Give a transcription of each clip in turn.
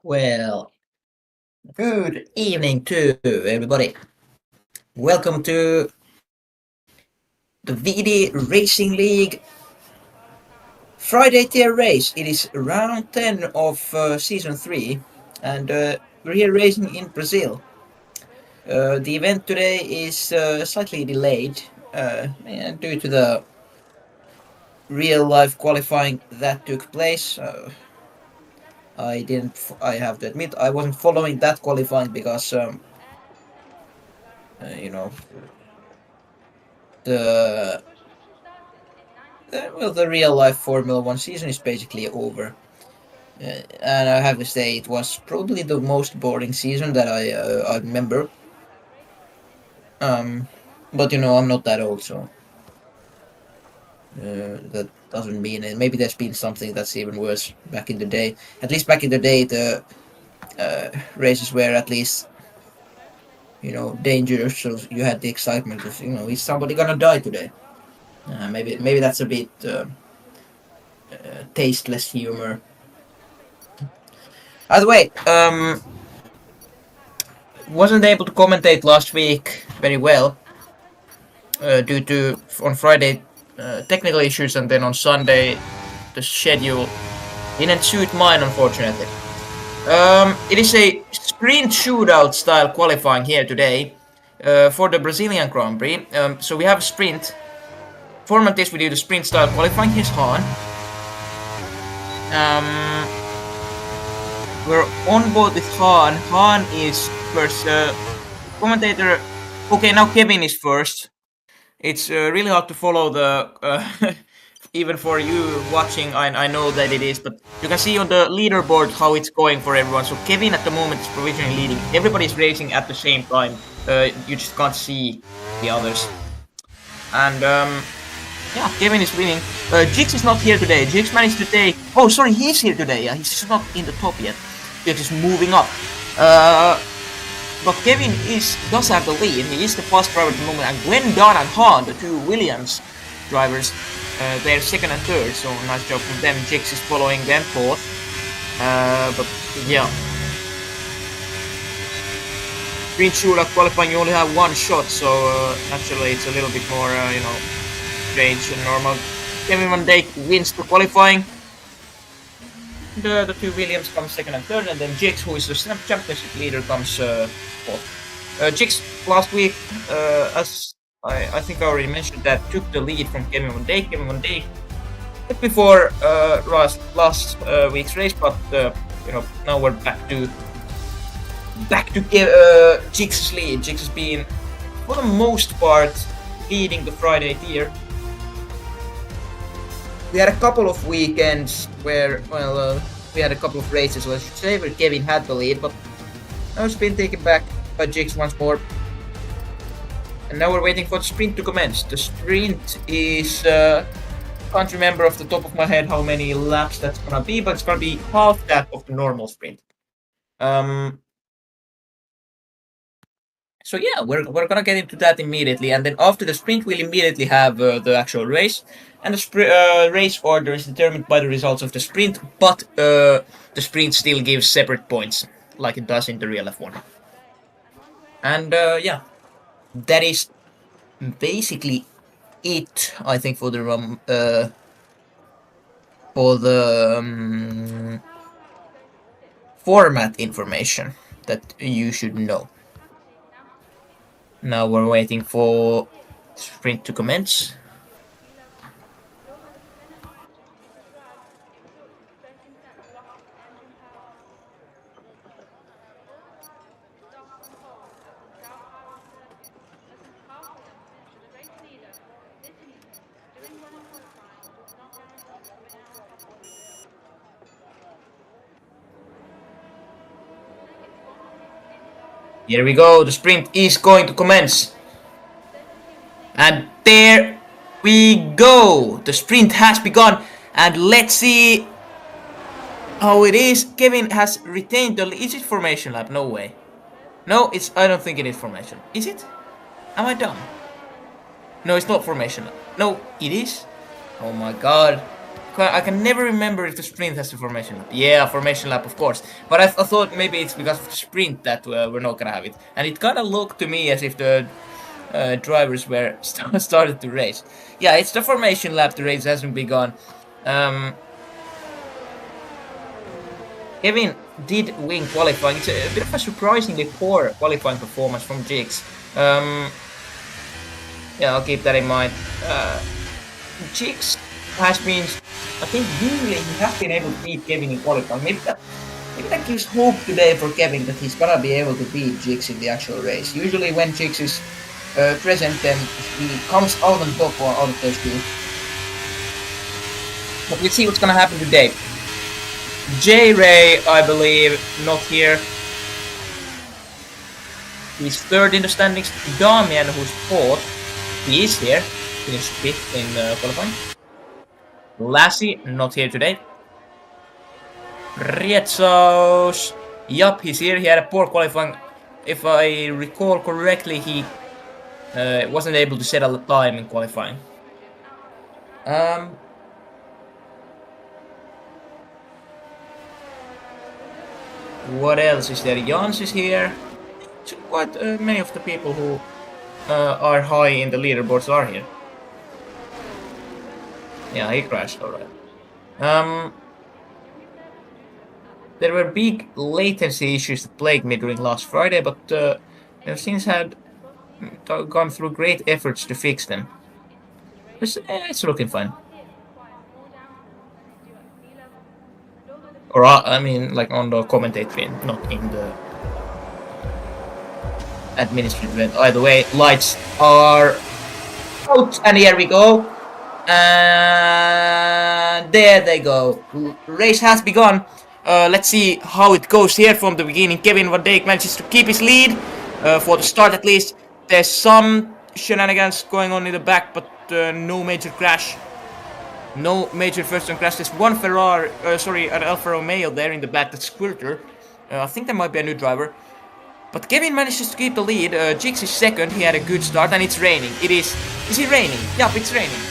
Well, good evening to everybody. Welcome to the VD Racing League Friday tier race. It is round 10 of season 3, and we're here racing in Brazil. The event today is slightly delayed due to the real life qualifying that took place. I have to admit, I wasn't following that qualifying because, you know, the the real life Formula One season is basically over, and I have to say it was probably the most boring season that I remember. Um, but I'm not that old, so that doesn't mean it. Maybe there's been something that's even worse back in the day. At least back in the day, the races were at least dangerous, so you had the excitement of is somebody gonna die today? Maybe that's a bit tasteless humor. By the way, wasn't able to commentate last week very well due to on Friday technical issues, and then on Sunday the schedule didn't suit mine, unfortunately. It is a sprint shootout style qualifying here today for the Brazilian Grand Prix. So we have a sprint. Format is we do the sprint style qualifying. Here's Han. We're on board with Han. Han is first. Commentator. Okay, now Kevin is first. It's really hard to follow the. Even for you watching, I know that it is, but you can see on the leaderboard how it's going for everyone. So Kevin at the moment is provisionally leading. Everybody's racing at the same time. You just can't see the others. And yeah, Kevin is winning. Jix is not here today. Jix managed to take. Oh, sorry, he's here today. Yeah, he's just not in the top yet. Jix is moving up. But Kevin does have the lead. He is the fast driver at the moment. And Gwen, Don, and Han, the two Williams drivers, they're second and third. So nice job from them. Jix is following them fourth. But yeah. Green shootout qualifying, you only have one shot, so naturally it's a little bit more, strange and normal. Kevin Van Dijk wins the qualifying. The two Williams come second and third, and then Jix, who is the championship leader, comes fourth. Jix last week, as I think I already mentioned, that took the lead from Kevin Van Dijk. Kevin Van Dijk before last week's race, but now we're back to Jix's lead. Jix has been, for the most part, leading the Friday tier. We had a couple of weekends where, we had a couple of races, I should say, where Kevin had the lead, but now it's been taken back by Jix once more. And now we're waiting for the sprint to commence. The sprint is, can't remember off the top of my head how many laps that's gonna be, but it's gonna be half that of the normal sprint. So yeah, we're gonna get into that immediately, and then after the sprint, we'll immediately have the actual race, and the race order is determined by the results of the sprint. But the sprint still gives separate points, like it does in the real F1. And yeah, that is basically it. I think for the format information that you should know. Now we're waiting for sprint to commence. Here we go, the sprint is going to commence. And there we go. The sprint has begun. And let's see how it is. Kevin has retained the lead. Is it formation lap? No way. No, I don't think it is formation. Is it? Am I dumb? No, it's not formation lap. No, it is. Oh my god. I can never remember if the sprint has the formation lap. Yeah, formation lap, of course. But I thought maybe it's because of the sprint that we're not gonna have it. And it kind of looked to me as if the drivers were started to race. Yeah, it's the formation lap. The race hasn't begun. Kevin did win qualifying. It's a bit of a surprisingly poor qualifying performance from Jigs. Yeah, I'll keep that in mind. Jigs has been, I think, usually he has been able to beat Kevin in qualifying. Maybe that gives hope today for Kevin that he's gonna be able to beat Jigs in the actual race. Usually, when Jigs is present, then he comes out on top out of those two. But let's see what's gonna happen today. J-Ray, I believe, not here. He's third in the standings. Damian, who's fourth, he is here. Finished fifth in qualifying. Lassie, not here today. Rietsos, yup, he's here. He had a poor qualifying. If I recall correctly, he wasn't able to settle the time in qualifying. What else is there? Jans is here. Quite many of the people who are high in the leaderboards are here. Yeah, he crashed, alright. There were big latency issues that plagued me during last Friday, but I've since had gone through great efforts to fix them. It's looking fine. Or I mean, like on the commentator, not in the administrative event. Either way, lights are out, and here we go. And there they go. Race has begun. Let's see how it goes here from the beginning. Kevin Van Dijk manages to keep his lead for the start at least. There's some shenanigans going on in the back, but no major crash. No major first-time crash. There's one an Alfa Romeo there in the back, that's Squirter. I think there might be a new driver. But Kevin manages to keep the lead. Jigs is second. He had a good start, and it's raining. It is. Is it raining? Yup, it's raining.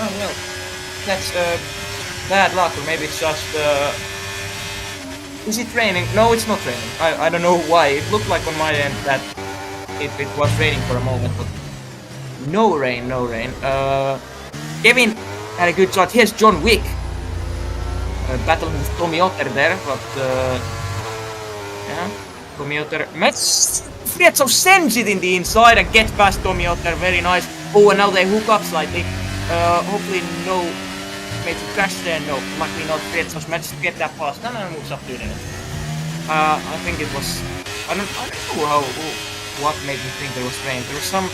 Oh well, that's bad luck, or maybe it's just. Is it raining? No, it's not raining. I don't know why. It looked like on my end that it was raining for a moment, but no rain, no rain. Kevin had a good start. Here's John Wick battling with Tommy Otter there, but yeah, Tommy Otter Frietso sends it in the inside and gets past Tommy Otter. Very nice. Oh, and now they hook up slightly. Hopefully no major crash there. No, luckily not. Frietso managed to get that past. No, moves up to it. I think it was. I don't know what made me think there was rain. There was some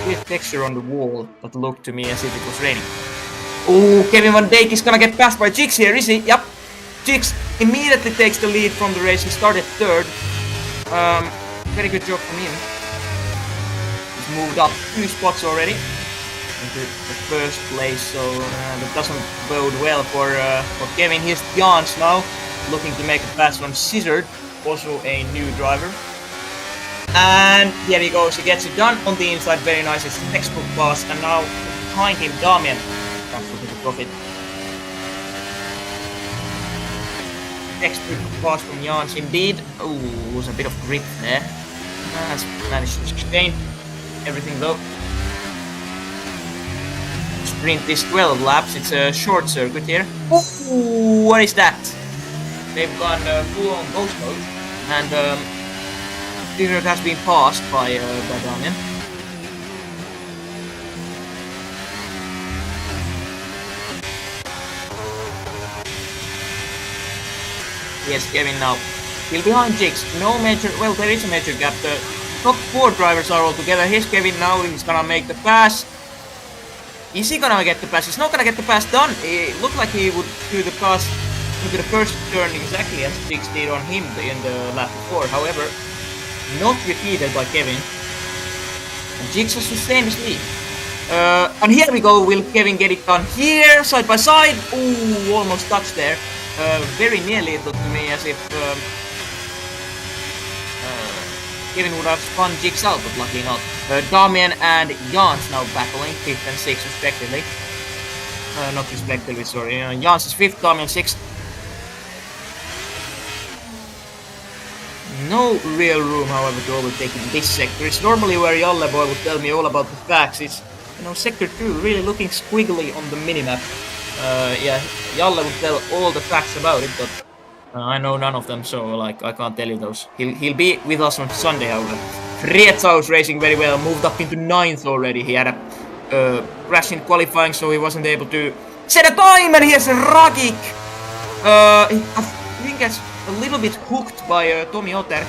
weird texture on the wall that looked to me as if it was raining. Oh, Kevin Van Dijk is gonna get passed by Jigs here, is he? Yep. Jigs immediately takes the lead from the race. He started third. Very good job from him. He's moved up 2 spots already into the first place, so that doesn't bode well for Kevin. Here's Jans now, looking to make a pass on Scissored, also a new driver. And here he goes, he gets it done on the inside, very nice. It's a textbook pass, and now behind him, Damian comes to the profit. Textbook pass from Jans indeed. Oh, was a bit of grip there. Has managed to sustain everything though. Sprint is 12 laps, it's a short circuit here. Ooh, what is that? They've gone full on ghost mode, and Scissored has been passed by Damian. Yes, Kevin now. Still behind Jigs. No major. Well, there is a major gap. The top 4 drivers are all together. Here's Kevin now. He's gonna make the pass. Is he gonna get the pass? He's not gonna get the pass done. It looked like he would do the pass into the first turn exactly as Jigs did on him in the lap before. However, not repeated by Kevin. And Jigs has sustained his lead. And here we go. Will Kevin get it done here, side by side? Ooh, almost touched there. Very nearly it looked to me as if Kevin would have spun Jigs out, but luckily not. Damian and Jans now battling 5th and 6th respectively. Not respectively, sorry. Jans is 5th, Damian 6th. No real room, however, to overtake in this sector. It's normally where Jalle boy would tell me all about the facts. It's, sector 2 really looking squiggly on the minimap. Yeah, Jalle would tell all the facts about it, but I know none of them, so I can't tell you those. He'll be with us on Sunday, however. Rietzaus racing very well, moved up into 9th already. He had a crash in qualifying, so he wasn't able to set a time, and here's Ragic. I think that's a little bit hooked by Tommy Otter.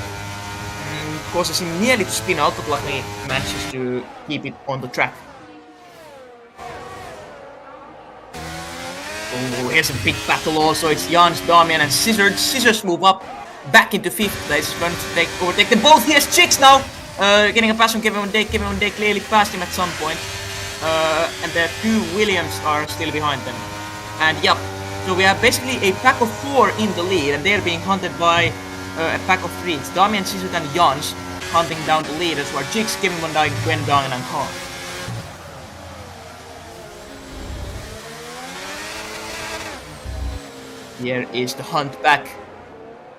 Causes him nearly to spin out, but luckily manages to keep it on the track. Oh, here's a big battle also. It's Jans, Damian, and Scissors. Scissors move up back into 5th place. Going to overtake them both. Here's Chicks now. Getting a pass from Kevin Van Dijk. Kevin Van Dijk clearly passed him at some point. And the 2 Williams are still behind them. And yep, so we have basically a pack of 4 in the lead, and they're being hunted by a pack of 3. It's Damian, Scissors, and Jans hunting down the leaders, who are Chicks, Kevin Van Dijk, Gwen Dang, and Khan. Here is the hunt back.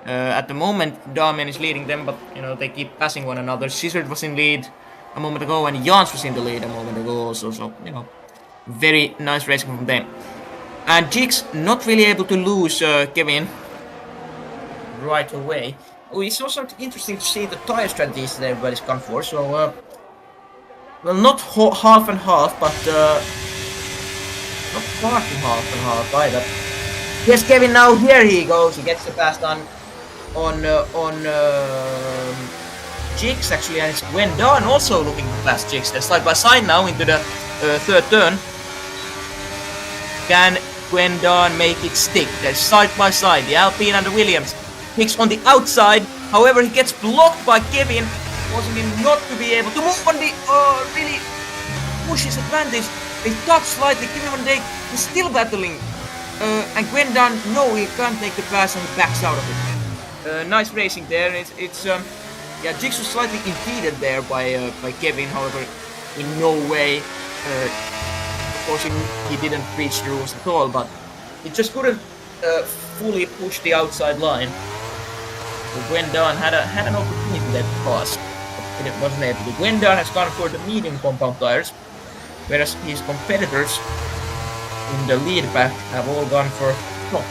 At the moment, Damian is leading them, but they keep passing one another. Scissors was in lead a moment ago, and Jans was in the lead a moment ago also. So very nice racing from them. And Jigs not really able to lose Kevin right away. It's also interesting to see the tire strategies that everybody's gone for. So well, not half and half, but not far from half and half either. Yes, Kevin, now here he goes. He gets the pass on Jigs actually, and it's Gwen Dawn also looking to pass Jigs. They're side by side now into the 3rd turn. Can Gwen Dawn make it stick? They're side by side, the Alpine and the Williams. Jigs on the outside, however he gets blocked by Kevin, causing him not to be able to move on the really push his advantage. They touch slightly, Kevin Van Dijk is still battling. And Gwen Dawn, no, he can't take the pass and he backs out of it. Nice racing there. Yeah, Jigs was slightly impeded there by Kevin, however, in no way. Of course, he didn't reach the rules at all, but he just couldn't fully push the outside line. So Gwen Dawn had an opportunity that pass, but it wasn't able to. Gwen Dawn has gone for the medium compound tires, whereas his competitors in the lead pack have all gone for top.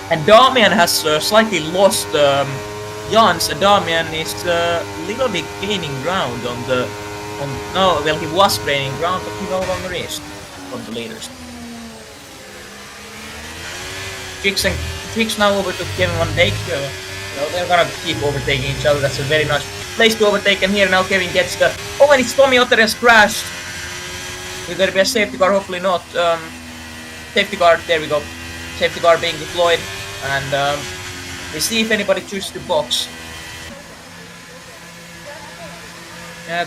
And Damian has slightly lost Jans. Damian is a little bit gaining ground he was gaining ground, but he no longer is from the leaders. Jigs now over to Kevin Van Dijk. They're gonna keep overtaking each other. That's a very nice place to overtake, and here now Kevin gets the... Oh, and it's Tommy Otter has crashed. Will there be a safety car? Hopefully not. Safety car, there we go. Safety car being deployed, and we see if anybody chooses to box.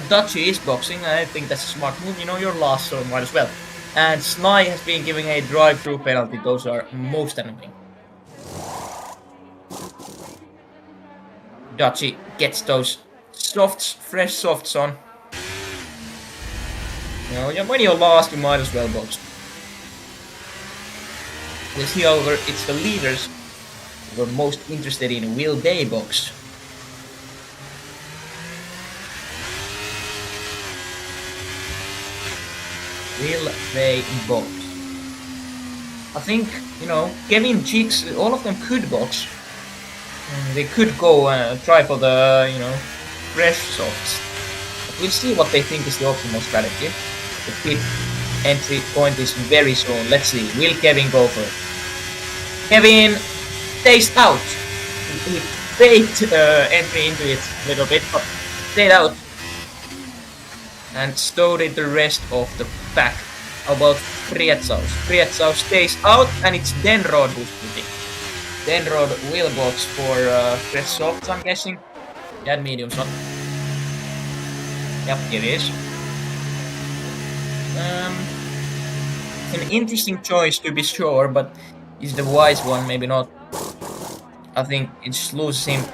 Dutchy is boxing. I think that's a smart move. You're last, so might as well. And Snai has been giving a drive-through penalty. Those are most annoying. Dutchy gets those fresh softs on. When you're last, you might as well box. We'll see, however, it's the leaders who are most interested in will they box. Will they box? I think, Kevin, Jigs, all of them could box. They could go try for the, fresh softs. But we'll see what they think is the optimal strategy. The pit entry point is very soon. Let's see. Will Kevin go for it? Kevin stays out. He faked entry into it a little bit, but stayed out. And stowed in the rest of the pack. How about Rietzaus? Rietzaus stays out, and it's Denrod who's pitting. Denrod will box for fresh softs, I'm guessing. Yeah, mediums, not. Yep, it is. An interesting choice to be sure, but is the wise one, maybe not. I think it just loses him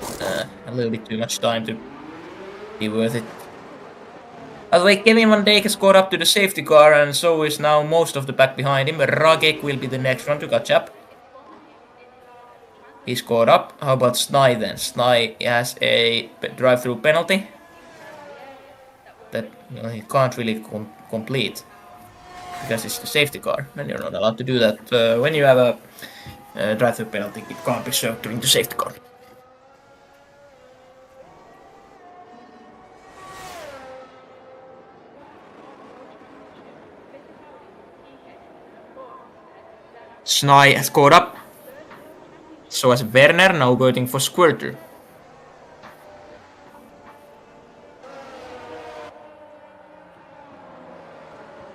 a little bit too much time to be worth it. By the way, Kevin Van Dijk has caught up to the safety car, and so is now most of the pack behind him. Ragek will be the next one to catch up. He's caught up. How about Snai then? Snai has a drive-through penalty that he can't really complete because it's the safety car, and you're not allowed to do that. When you have a drive-through penalty, it can't be served during the safety car. Snai has caught up. So has Werner, now waiting for Squirter.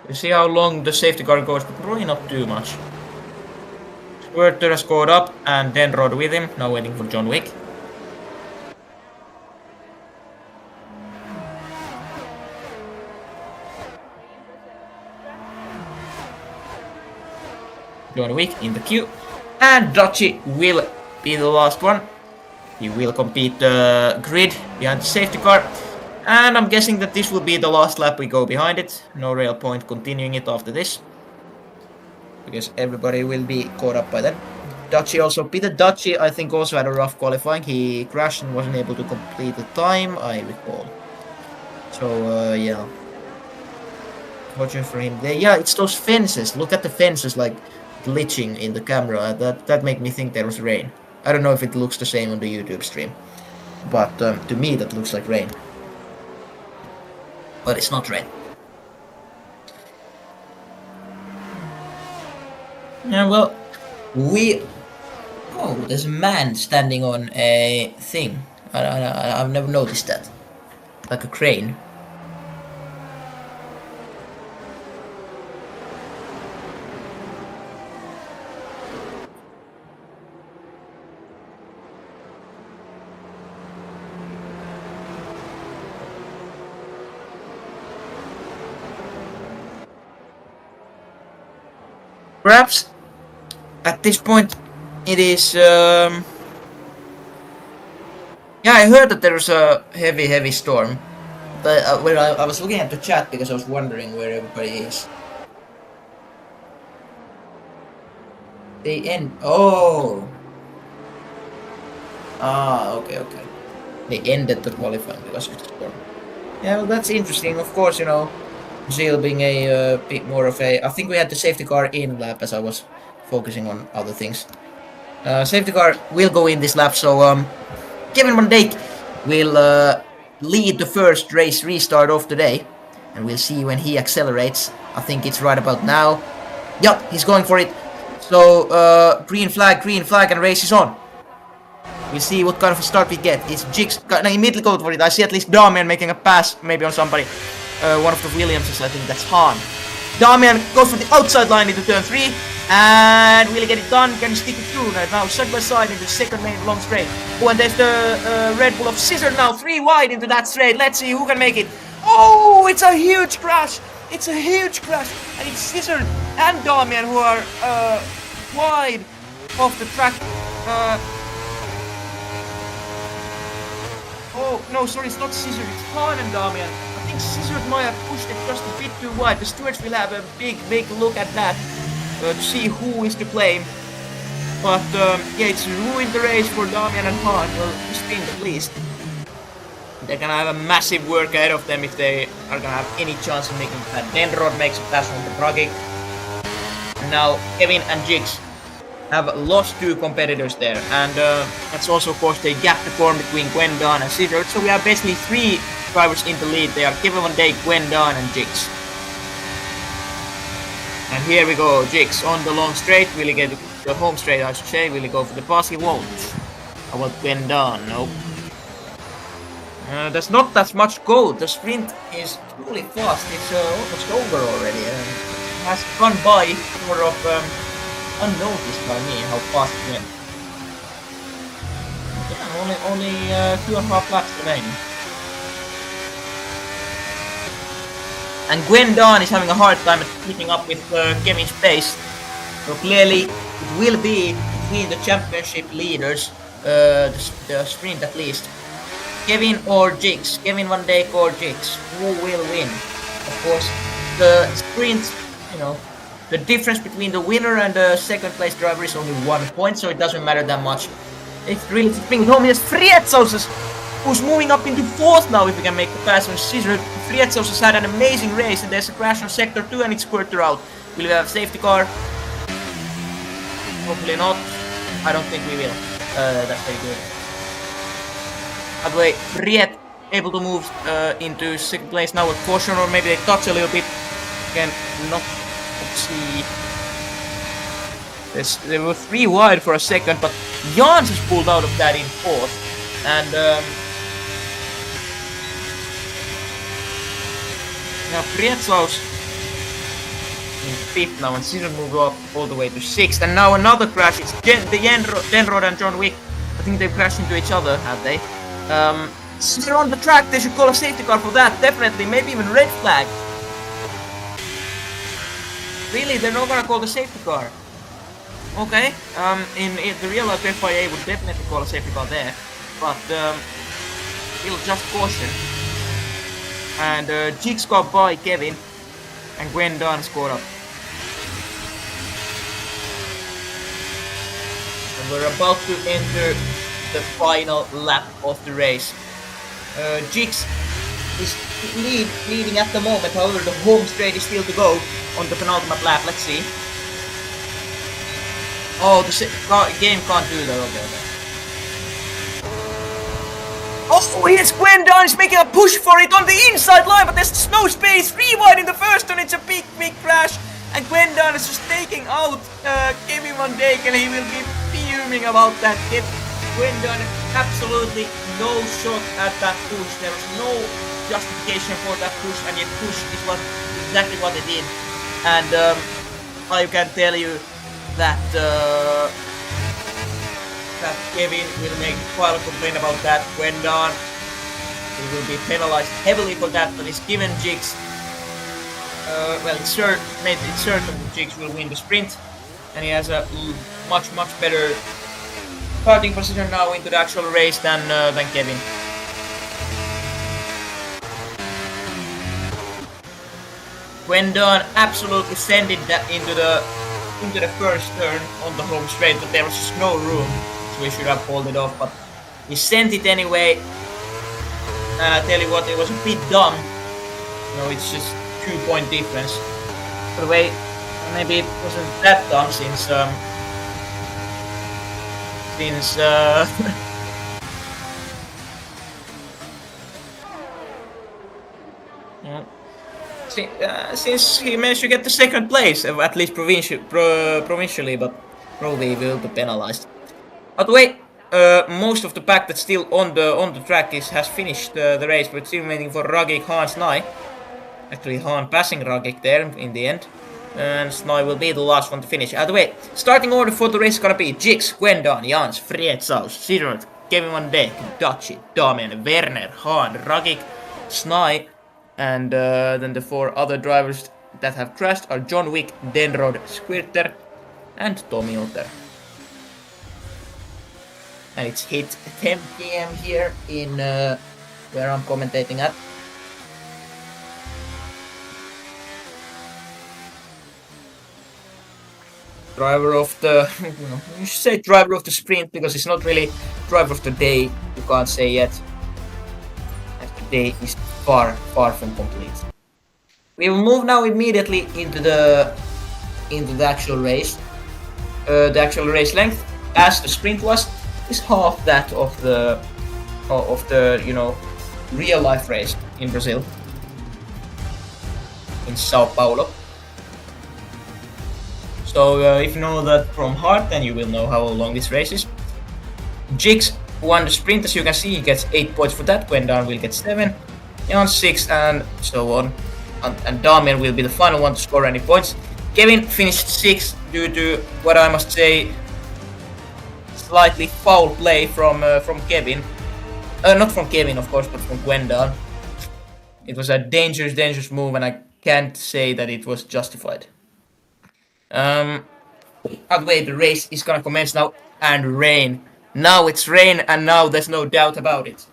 You see how long the safety car goes, but probably not too much. Squirter has caught up, and then Rod with him, now waiting for John Wick. John Wick in the queue. And Dutchy will be the last one. He will compete the grid behind the safety car. And I'm guessing that this will be the last lap we go behind it. No real point continuing it after this, because everybody will be caught up by then. Dutchy also, Peter Dutchy, I think also had a rough qualifying. He crashed and wasn't able to complete the time, I recall. So, yeah. Watching for him there. Yeah, it's those fences. Look at the fences, like glitching in the camera. That made me think there was rain. I don't know if it looks the same on the YouTube stream, but to me that looks like rain. But it's not rain. Yeah, well, oh, there's a man standing on a thing. I've never noticed that. Like a crane. Perhaps at this point it is. Yeah, I heard that there was a heavy storm, but when I was looking at the chat because I was wondering where everybody is. They end. Oh. Ah, okay. They ended the qualifying because of the storm. Yeah, well, that's interesting. Of course, you know, Brazil being a bit more of a. I think we had the safety car in lap as I was focusing on other things. Safety car will go in this lap, so Kevin Van Dijk will lead the first race restart of the day, and we'll see when he accelerates. I think it's right about now. Yup, he's going for it. So green flag, and race is on. We'll see what kind of a start we get. Is Jigs gonna immediately go for it? I see at least Damian making a pass, maybe on somebody. One of the Williamses, I think that's Han. Damian goes for the outside line into turn 3. And will he get it done? Can he stick it through? Now side by side into the second lane long straight. Oh, and there's the Red Bull of Scissor now 3 wide into that straight. Let's see who can make it. Oh, it's a huge crash. It's a huge crash. And it's Scissor and Damian who are wide off the track. Oh, no, sorry, it's not Scissor. It's Han and Damian. I think Scissor might have pushed it just a bit too wide. The stewards will have a big look at that. To see who is to blame. But yeah, it's ruined the race for Damian and Han, well, to spin at least. They're gonna have a massive work ahead of them if they are gonna have any chance of making that. Then Rod makes a pass on the Bragi. And now Kevin and Jigs have lost 2 competitors there. And that's also caused a gap to form between Gwendon and Scissor. So we have basically 3 drivers in the lead. They are Kevin Van Dijk, Gwendon and Jigs. And here we go, Jigs on the long straight. Will he get the home straight, I should say? Will he go for the pass? He won't. How about Gwendon? Nope. There's not that much gold. The sprint is truly fast. It's almost over already. It has gone by sort of unnoticed by me how fast it went. Yeah, only 2.5 laps remaining. And Gwendon is having a hard time at keeping up with Kevin's pace. So clearly it will be between the championship leaders, the sprint at least. Kevin or Jigs? Kevin Van Dijk or Jigs? Who will win? Of course, the sprint, you know, the difference between the winner and the second place driver is only 1 point, so it doesn't matter that much. It's really bringing home is Frietsos, who's moving up into 4th now if we can make the pass on Scissor. Frietsos has had an amazing race, and there's a crash on Sector 2 and it's Squirter out. Will we have a safety car? Hopefully not. I don't think we will. That's very good. By the way, Friet able to move into 2nd place now with caution, or maybe they touch a little bit. Again, not see. They were 3 wide for a second, but Jans has pulled out of that in 4th. And now Frietsos in 5th now, and Scissor moved up all the way to 6th. And now another crash. It's Denrod and John Wick. I think they've crashed into each other, have they? Scissor on the track. They should call a safety car for that. Definitely, maybe even red flag. Really, they're not gonna call the safety car. Okay, in the real life FIA would definitely call a safety car there, but we'll just caution. And Jigs got by Kevin, and Gwen Dunn scored up. And we're about to enter the final lap of the race. Jigs is leading at the moment, however the home straight is still to go on the penultimate lap. Let's see. Oh, the game can't do that. Okay. Oh, here's Gwen Dunn is making a push for it on the inside line, but there's no space. 3 wide in the first turn. It's a big crash, and Gwen Dunn is just taking out Kevin Van Dijk, and he will be fuming about that. Gwen Dunn absolutely no shot at that push. There was no justification for that push, and yet push is exactly what they did. And I can tell you that that Kevin will make quite a complaint about that. Gwen Dunn, he will be penalized heavily for that, but he's given Jigs. Well, it's certain that Jigs will win the sprint, and he has a much better starting position now into the actual race than Kevin. Gwen Dunn absolutely sent it into the first turn on the home straight, but there was just no room, so he should have pulled it off, but he sent it anyway. And I tell you what, it was a bit dumb. It's just 2-point difference. By the way, maybe it wasn't that dumb since since he managed to get the 2nd place, at least provincially, but probably will be penalized. By the way, most of the pack that's still on the track has finished the race, but still waiting for Ragik, Han, Snai. Actually, Han passing Ragik there in the end, and Snai will be the last one to finish. By the way, starting order for the race is gonna be Jigs, Gwen Dunn, Jans, Frietsaus, Sidorot, Kevin Van Dijk, Daci, Damian, Werner, Han, Ragik, Snai. And then the 4 other drivers that have crashed are John Wick, Denrod, Squirter, and Tommy Otter. And it's hit 10 PM here in where I'm commentating at. Driver of the, you should say driver of the sprint, because it's not really driver of the day. You can't say yet. And the day is far from complete. We will move now immediately into the actual race. The actual race length, as the sprint was, is half that of the real life race in Brazil, in Sao Paulo. So if you know that from heart, then you will know how long this race is. Jigs won the sprint, as you can see. He gets 8 points for that. Gwen Dunn will get 7. Jan 6, and so on. And Damian will be the final one to score any points. Kevin finished 6th due to what I must say slightly foul play from Kevin. Not from Kevin, of course, but from Gwen Dunn. It was a dangerous move, and I can't say that it was justified. By the way, the race is gonna commence now, and rain. Now it's rain, and now there's no doubt about it.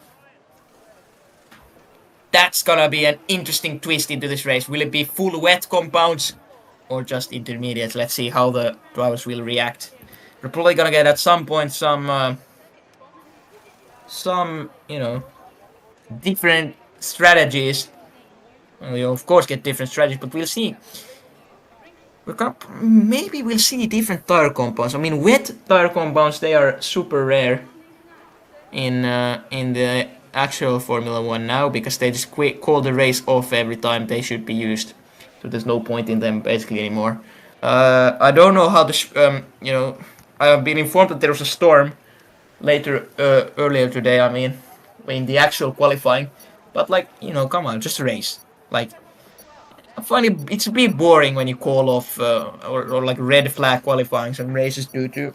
That's gonna be an interesting twist into this race. Will it be full wet compounds or just intermediate? Let's see how the drivers will react. We're probably gonna get at some point some different strategies. Well, you of course get different strategies, but we'll see. Maybe we'll see different tire compounds. I mean, wet tire compounds, they are super rare in the actual Formula One now because they just call the race off every time they should be used. So there's no point in them basically anymore. I don't know how I have been informed that there was a storm earlier today. I mean, in the actual qualifying, but like come on, just a race. Like I find it's a bit boring when you call off or like red flag qualifying some races due to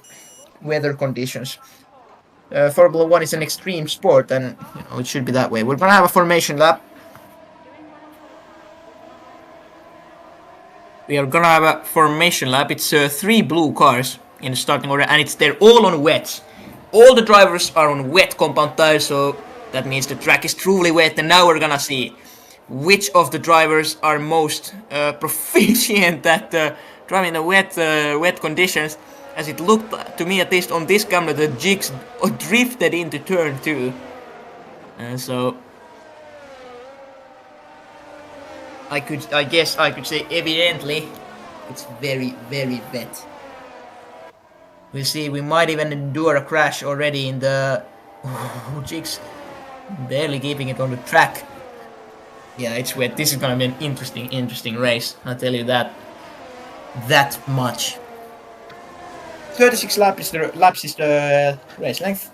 weather conditions. Formula One is an extreme sport, and it should be that way. We're gonna have a formation lap. We are gonna have a formation lap. It's 3 blue cars in the starting order, and they're all on wet. All the drivers are on wet compound tires, so that means the track is truly wet. And now we're gonna see which of the drivers are most proficient at driving the wet conditions. As it looked to me, at least on this camera, the jigs drifted into turn 2. So I guess I could say evidently it's very, very wet. We'll see, we might even endure a crash already in the jigs barely keeping it on the track. Yeah, it's wet. This is gonna be an interesting race. I'll tell you that much. 36 laps is the race length.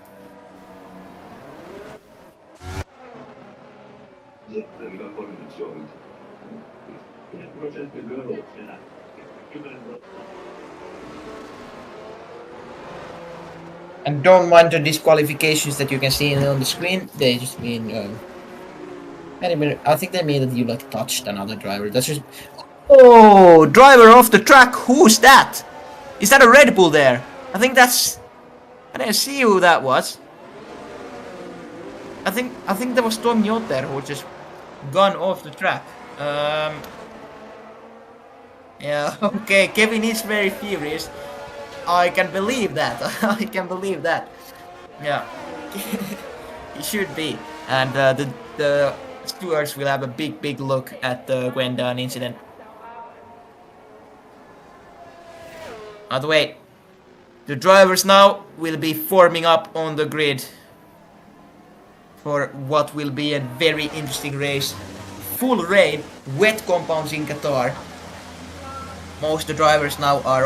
And don't mind the disqualifications that you can see on the screen. They just mean I think they mean that you like touched another driver. That's just driver off the track. Who's that? Is that a Red Bull there? I think that's. I didn't see who that was. I think there was Tom Yotter who just gone off the track. Yeah. Okay. Kevin is very furious. I can believe that. I can believe that. Yeah. He should be. And the stewards will have a big look at the Gwendon incident. By the way, the drivers now will be forming up on the grid for what will be a very interesting race. Full rain, wet compounds in Qatar. Most of the drivers now are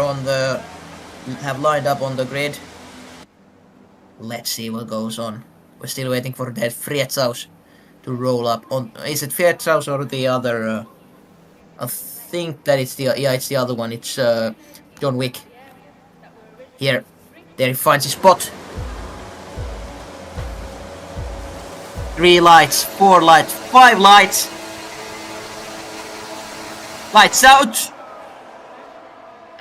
have lined up on the grid. Let's see what goes on. We're still waiting for that Frietzaus to roll up on. Is it Frietzaus or the other? I think that it's it's the other one. It's John Wick. Here, there he finds his spot. 3 lights, 4 lights, 5 lights. Lights out.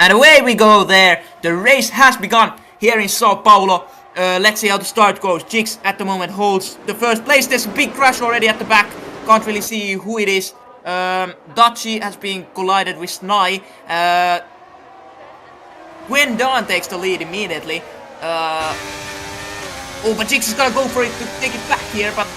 And away we go there. The race has begun here in Sao Paulo. Let's see how the start goes. Jigs at the moment holds the first place. There's a big crash already at the back. Can't really see who it is. Daci has been collided with Snai. Gwendon takes the lead immediately. But Jigs is gonna go for it to take it back here, but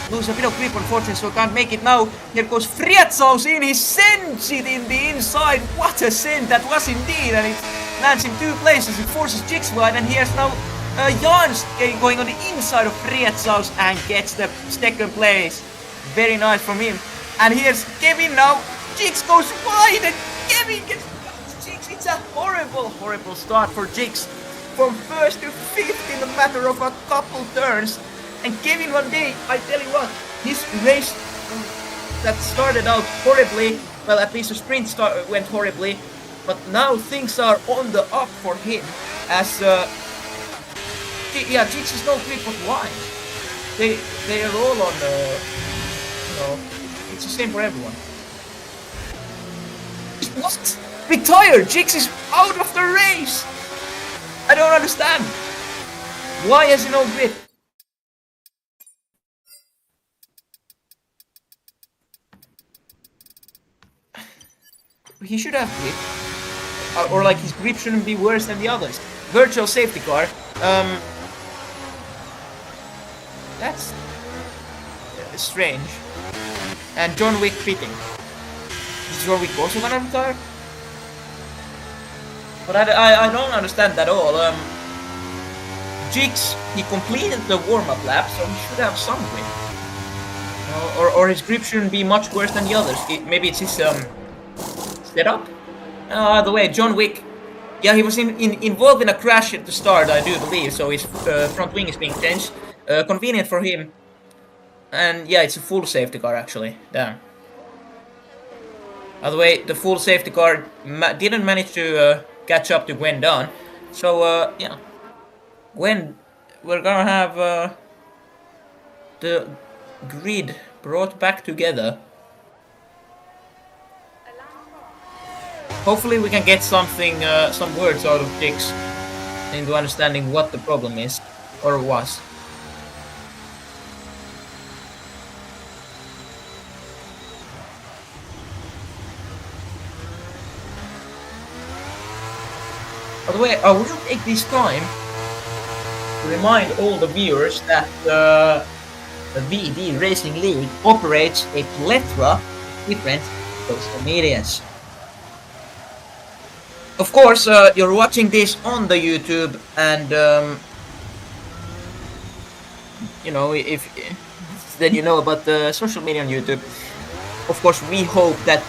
lose a bit of grip unfortunately, so can't make it now. Here goes Frietzaus in, he sends it in the inside. What a send that was indeed, and it lands in 2 places. It forces Jigs wide, and here's now Jans going on the inside of Frietzaus and gets the 2nd place. Very nice from him. And here's Kevin now. Jigs goes wide, and Kevin gets Jigs. It's a horrible start for Jigs. From 1st to 5th in a matter of a couple turns. And Kevin one day, I tell you what, his race that started out horribly, well at least the sprint went horribly, but now things are on the up for him as Jigs is no grip, but why? They are all on it's the same for everyone. What? Retired! Jigs is out of the race! I don't understand. Why has he no grip? he should have grip, or like his grip shouldn't be worse than the others. Virtual safety car. That's strange. And John Wick pitting. Is John Wick also gonna retire? But I don't understand that at all. Jigs, he completed the warm-up lap, so he should have some grip. Or his grip shouldn't be much worse than the others. Maybe it's his setup? By the way, John Wick, yeah, he was involved in a crash at the start, I do believe, so his front wing is being changed. Convenient for him. And yeah, it's a full safety car actually. Damn. By the way, the full safety car didn't manage to catch up to Gwen Dunn. So yeah, Gwen, we're gonna have the grid brought back together. Hopefully we can get something, some words out of Dix into understanding what the problem is, or was. By the way, I would take this time to remind all the viewers that the VD Racing League operates a plethora of different social medias. Of course, you're watching this on the YouTube, and you know, if then you know about the social media on YouTube. Of course, we hope that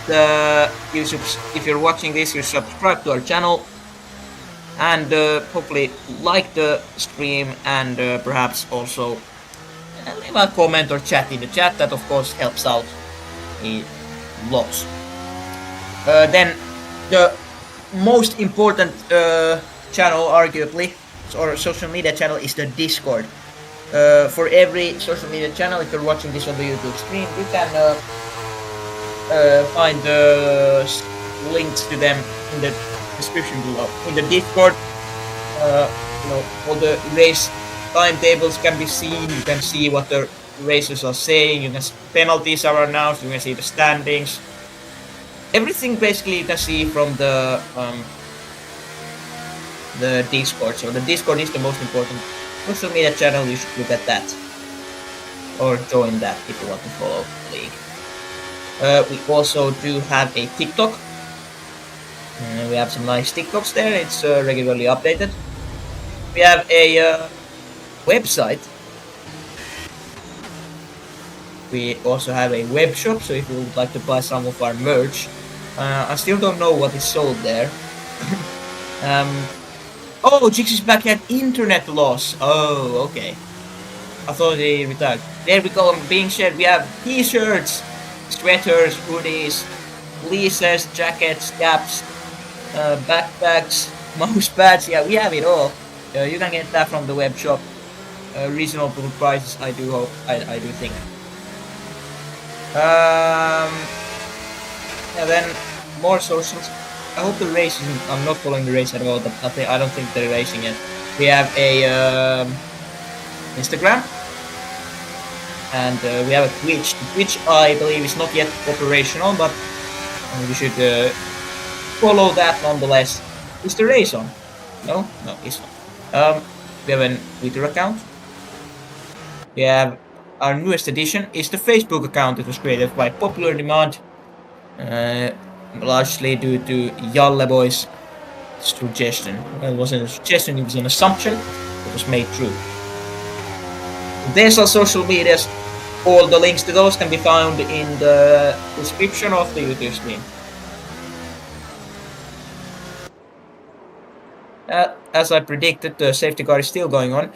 if you're watching this, you subscribe to our channel. And hopefully like the stream, and perhaps also leave a comment or chat in the chat. That of course helps out a lot. Then the most important channel, arguably, or social media channel, is the Discord. For every social media channel, if you're watching this on the YouTube stream, you can find the links to them in the description below. In the Discord, you know, all the race timetables can be seen. You can see what the racers are saying. You can see penalties are announced. You can see the standings. Everything basically you can see from the Discord. So the Discord is the most important social media channel. You should look at that, or join that if you want to follow the league. We also do have a TikTok. We have some nice TikToks there. It's regularly updated. We have a website. We also have a web shop, so if you would like to buy some of our merch, I still don't know what is sold there. Oh, Jix is back at internet loss. Oh, okay. I thought he retired. There we go, being shared. We have t-shirts, sweaters, hoodies, fleeces, jackets, caps, backpacks, mouse pads. Yeah, we have it all. You can get that from the web shop. Reasonable prices, I do hope. I do think. Yeah, then more socials. I hope the race isn't. I'm not following the race at all, but I don't think they're racing yet. We have a Instagram, and we have a Twitch. The Twitch, I believe, is not yet operational, but we should follow that nonetheless. Is the race on? No, it's not. We have a Twitter account. We have our newest addition is the Facebook account. It was created by popular demand, largely due to Jalle Boy's suggestion. Well, it wasn't a suggestion, it was an assumption that was made true. There's our social medias. All the links to those can be found in the description of the YouTube stream. As I predicted, the safety car is still going on.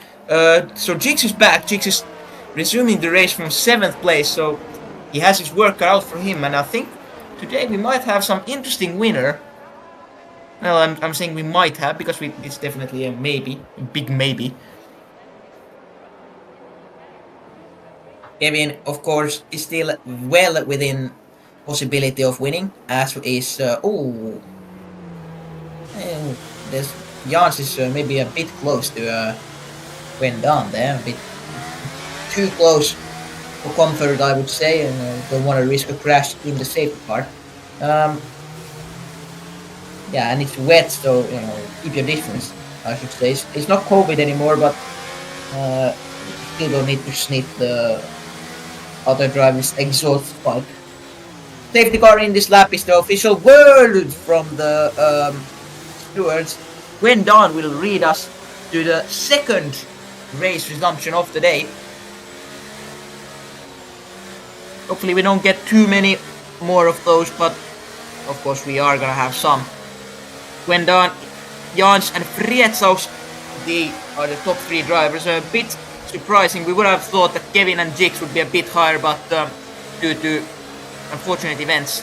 So Jix is back. Jix is resuming the race from 7th place, so he has his work cut out for him, and I think today we might have some interesting winner. Well, I'm saying we might have, because it's definitely a maybe, a big maybe. Kevin, of course, is still well within possibility of winning, as is there's Jans is maybe a bit close to went down there, a bit too close for comfort, I would say, and don't want to risk a crash in the safety part. Yeah, and it's wet, so keep your distance. I should say it's not COVID anymore, but you still don't need to sniff the other driver's exhaust pipe. Safety car in this lap is the official word from the stewards. When Don will read us to the second race resumption of the day. Hopefully we don't get too many more of those, but of course we are gonna have some. When Don, Jans and Frietsaus, they are the top 3 drivers. A bit surprising. We would have thought that Kevin and Jix would be a bit higher, but due to unfortunate events,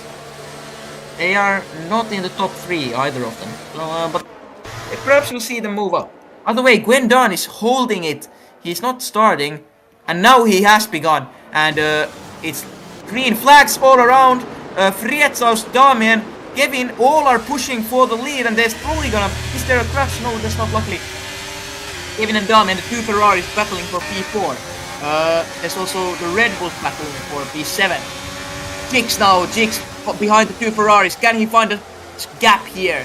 they are not in the top 3, either of them. So, but perhaps we'll see them move up. By the way, Gwen Dunn is holding it. He's not starting, and now he has begun. And it's green flags all around. Frietsaus, Damien, Kevin, all are pushing for the lead, and there's probably gonna... Is there a crash? No, there's not, luckily. Kevin and Damien, the 2 Ferraris battling for P4. There's also the Red Bulls battling for P7. Jix now, Jix behind the 2 Ferraris. Can he find a gap here?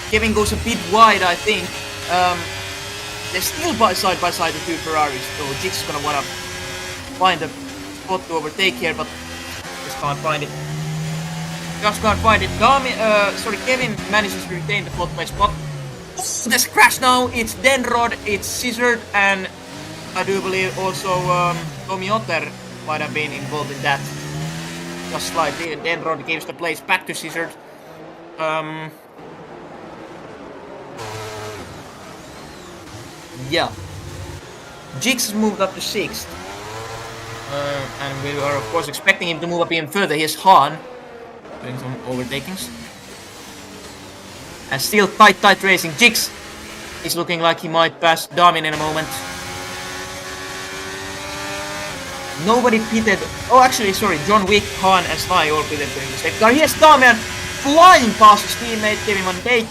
Kevin goes a bit wide, I think. They're still side by side the 2 Ferraris, so Jix is gonna wanna find a spot to overtake here, but just can't find it. Just can't find it. Kevin manages to retain the 4th place spot. Oh, there's a crash now. It's Denrod, it's Scissored, and I do believe also Tommy Otter might have been involved in that. Just slightly. Denrod gives the place back to Scissored. Yeah. Jix has moved up to 6th. And we are of course expecting him to move up even further. Here's Han doing some overtakings. And still tight racing. Jix is looking like he might pass Damien in a moment. Nobody pitted. Oh, actually, sorry. John Wick, Han, and Sly all pitted during the safety car. Here's Damien flying past his teammate Kevin Van Dijk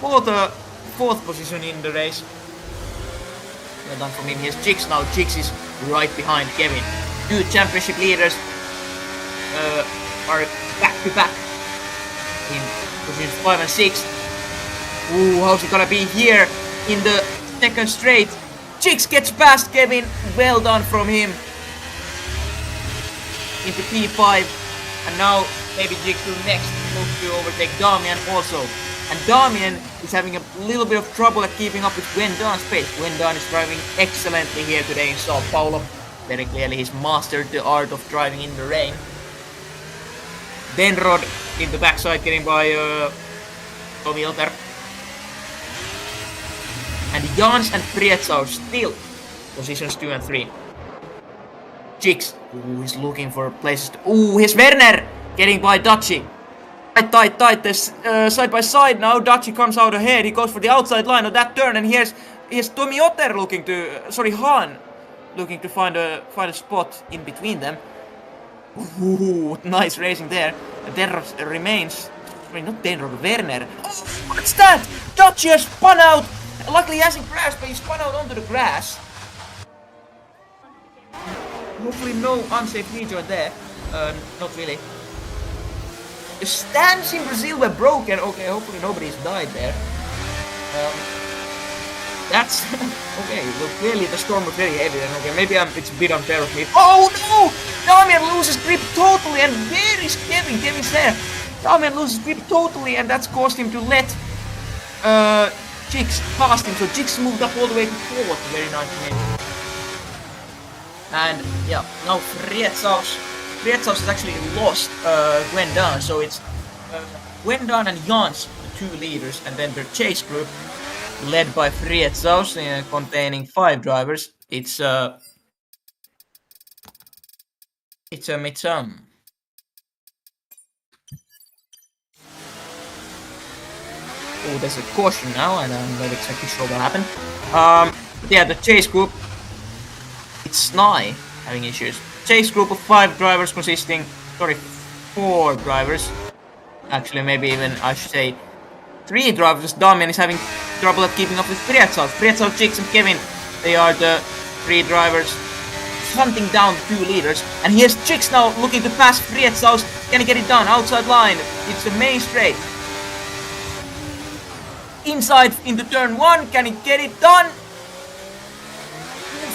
for the 4th position in the race. Well done from him. Here's Jix now. Jix is right behind Kevin. 2 championship leaders are back to back in positions 5 and 6. Ooh, how's it gonna be here in the 2nd straight? Jix gets past Kevin. Well done from him. Into P5. And now maybe Jix will next move to overtake Damien also. And Damien is having a little bit of trouble at keeping up with Gwen Dunn's pace. Gwen Dunn is driving excellently here today in Sao Paulo. Very clearly he's mastered the art of driving in the rain. Denrod in the backside getting by Tommy Otter. And Jans and Prietz still positions 2 and 3. Jix, ooh, he's looking for places to... Ooh, here's Werner getting by Daci. Tight. There's side by side now. Daci comes out ahead. He goes for the outside line of that turn, and here's Tommy Otter looking to... Han looking to find a spot in between them. Ooh, nice racing there. Denrod remains... Sorry, not Denrod, Werner. Oh, what's that? Daci has spun out! Luckily he hasn't crashed, but he spun out onto the grass. Hopefully no unsafe rejoin there. Not really. The stands in Brazil were broken. Okay, hopefully nobody's died there. That's... okay, well clearly the storm was very heavy then. Okay, maybe it's a bit unfair of me. Oh no! Damien loses grip totally, and where is Kevin? Kevin's there. Damien loses grip totally, and that's caused him to let Jix past him. So Jix moved up all the way to 4th. Very nice of him. And yeah, now Frietzaus has actually lost Gwen Dunn, so it's Gwen Dunn and Jans, the 2 leaders, and then the chase group led by Frietzaus, containing 5 drivers. It's a Oh, there's a caution now, and I'm not exactly sure what happened. But yeah, the chase group, it's Snai having issues. Chase group of 5 drivers consisting, 4 drivers. Actually, maybe even, I should say, 3 drivers. Damien is having trouble at keeping up with Frietzaus. Frietzaus, Jix, and Kevin, they are the 3 drivers hunting down the 2 leaders. And here's Jix now looking to pass Frietzaus. can he get it done? Outside line, it's the main straight. Inside into turn 1, can he get it done?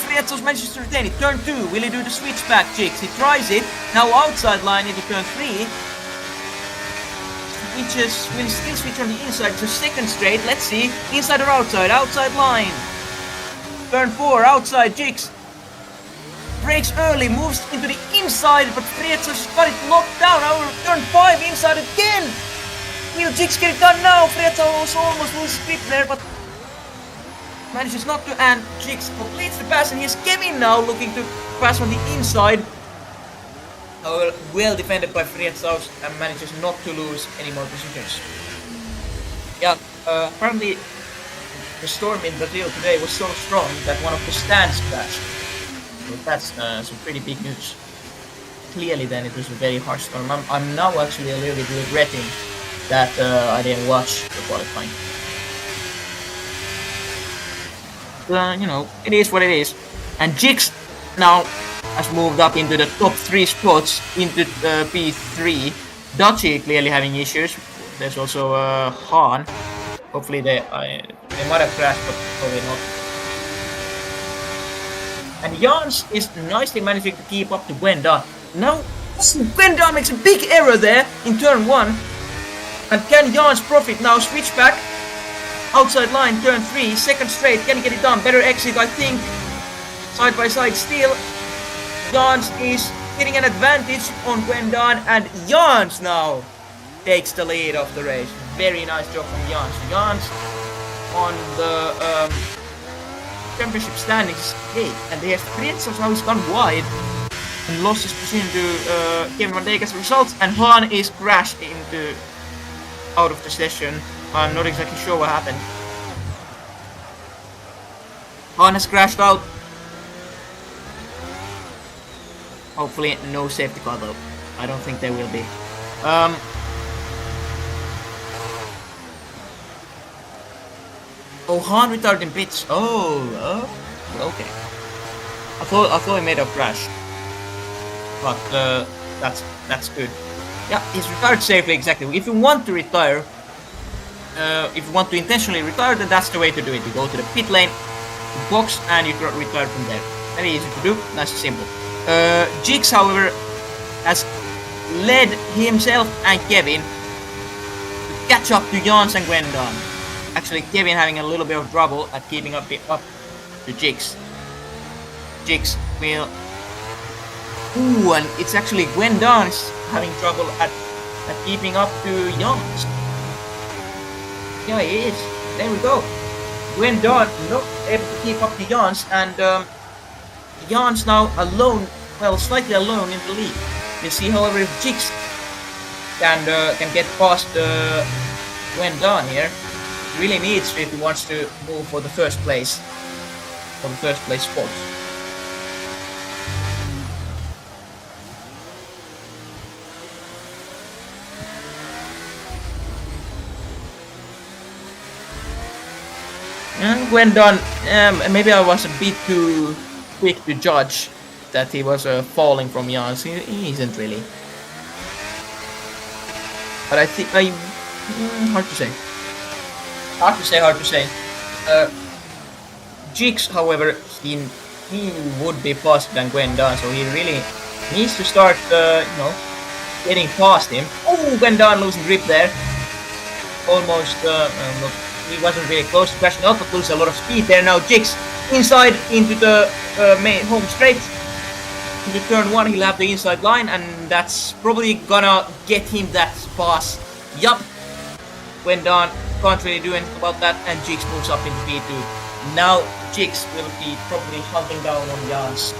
Frietsos manages to retain it. Turn 2, will he do the switch back jigs? He tries it. Now outside line into turn 3. Switches, will he still switch on the inside to second straight? Let's see. Inside or outside? Outside line. Turn 4, outside jigs. Breaks early, moves into the inside, but Frietsos got it locked down. Now turn 5, inside again. Will jigs get it done now? Frietsos almost loses grip there, but manages not to, and Jigs completes the pass, and here's Kevin now looking to pass on the inside. Well defended by Frietsos and manages not to lose any more positions. Yeah, apparently the storm in Brazil today was so strong that one of the stands crashed. So that's some pretty big news. Clearly then it was a very harsh storm. I'm now actually a little bit regretting that I didn't watch the qualifying. You know, it is what it is. And Jigs now has moved up into the top 3 spots into P3. Dutchy clearly having issues. There's also Han. Hopefully they might have crashed, but probably not. And Jans is nicely managing to keep up to Gwenda. Now Gwenda makes a big error there in turn 1. And can Jans profit now? Switch back. Outside line, turn 3, second straight, can he get it done? Better exit, I think. Side by side still. Jans is getting an advantage on Gwendon, and Jans now takes the lead of the race. Very nice job from Jans. Jans on the championship standings 8, and there's Frietsos now he's gone wide and lost his position to Kevin Van Dijk as a result, and Han is crashed into out of the session. I'm not exactly sure what happened. Han has crashed out. Hopefully no safety car though. I don't think there will be. Oh, Han retired in pits. Oh, okay. I thought he made a crash. But that's good. Yeah, he's retired safely, exactly. If you want to retire, if you want to intentionally retire, then that's the way to do it. You go to the pit lane, box, and you retire from there. Very easy to do, nice and simple. Jigs, however, has led himself and Kevin to catch up to Jans and Gwendon. Actually, Kevin having a little bit of trouble at keeping up to Jigs. Jigs will... Ooh, and it's actually Gwendon having trouble at keeping up to Jans. Yeah, he is. There we go. Gwendon not able to keep up to Jans, and Jans now alone, well, slightly alone in the lead. We'll see, however, if Jigs can get past Gwendon here. He really needs to if he wants to move for the first place, spot. Gwendon, maybe I was a bit too quick to judge that he was falling from Jans. He isn't really. But I think hard to say. Jigs, however, he would be faster than Gwendon, so he really needs to start, getting past him. Oh, Gwendon losing grip there. Almost, he wasn't really close to crashing out, but loses a lot of speed there. Now Jigs inside into the main home straight. Into turn 1, he'll have the inside line, and that's probably gonna get him that pass. Yup. Gwendon can't really do anything about that, and Jigs moves up into P2. Now Jigs will be probably hunting down on Jans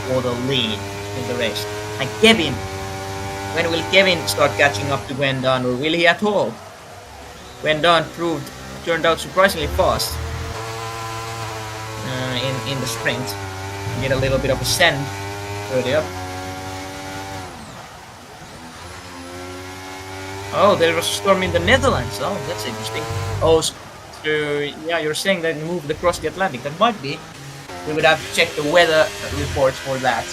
for the lead in the race. And Kevin, when will Kevin start catching up to Gwendon, or will he at all? Gwendon turned out surprisingly fast in the sprint. Get a little bit of a send earlier. Oh, there was a storm in the Netherlands. Oh, that's interesting. Oh, so yeah, you're saying that it moved across the Atlantic. That might be. We would have to check the weather reports for that.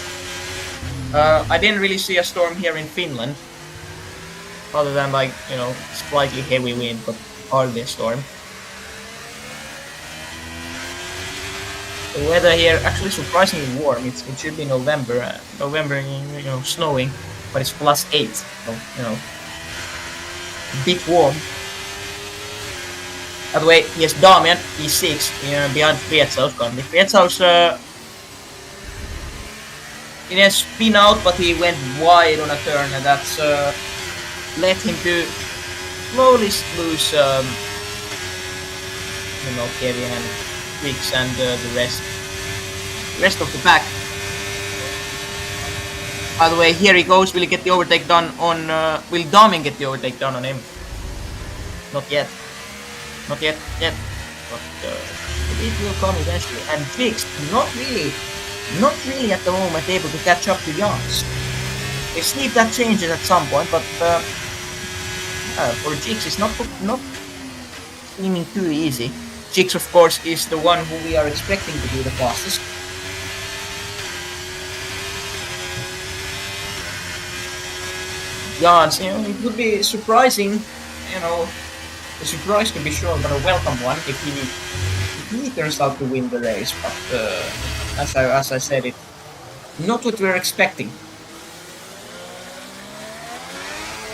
I didn't really see a storm here in Finland, other than like, you know, slightly heavy wind, but hardly a storm. The weather here actually surprisingly warm. It should be November, you know, snowing, but it's +8, so, you know, a bit warm. By the way, yes, Damian, E6, behind Frietzaus currently. Frietzaus, he didn't spin out, but he went wide on a turn, and that's led him to slowly lose, you know, Kevin and Wicks and the rest of the pack. By the way, here he goes. Will he get the overtake done on? Will Damian get the overtake done on him? Not yet. Not yet. But it will come eventually. And Wicks, not really at the moment able to catch up to Jans. We see if that changes at some point, but for Jigs it's not seeming too easy. Jigs, of course, is the one who we are expecting to be the fastest. Jans, you know, it would be surprising, you know, a surprise to be sure, but a welcome one if he turns out to win the race. But as I said, it not what we're expecting.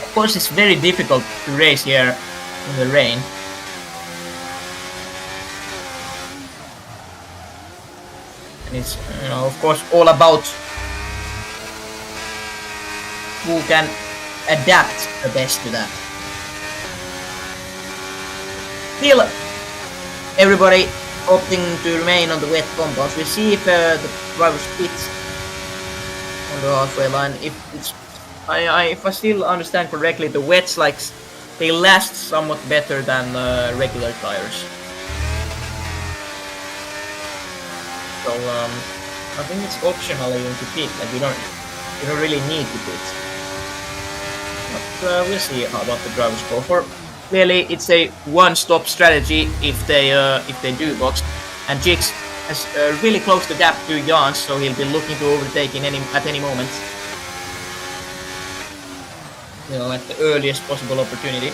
Of course, it's very difficult to race here in the rain. And it's, you know, of course, all about who can adapt the best to that. Still, everybody opting to remain on the wet compounds. We see if the drivers pit on the halfway line. If I still understand correctly, the wets, like, they last somewhat better than regular tires. So I think it's optional even to pit. Like, you don't really need to pit. But we'll see how about the drivers go for. Clearly, it's a one-stop strategy if they do box, and Jigs has really closed the gap to Jans, so he'll be looking to overtake at any moment. You know, at the earliest possible opportunity.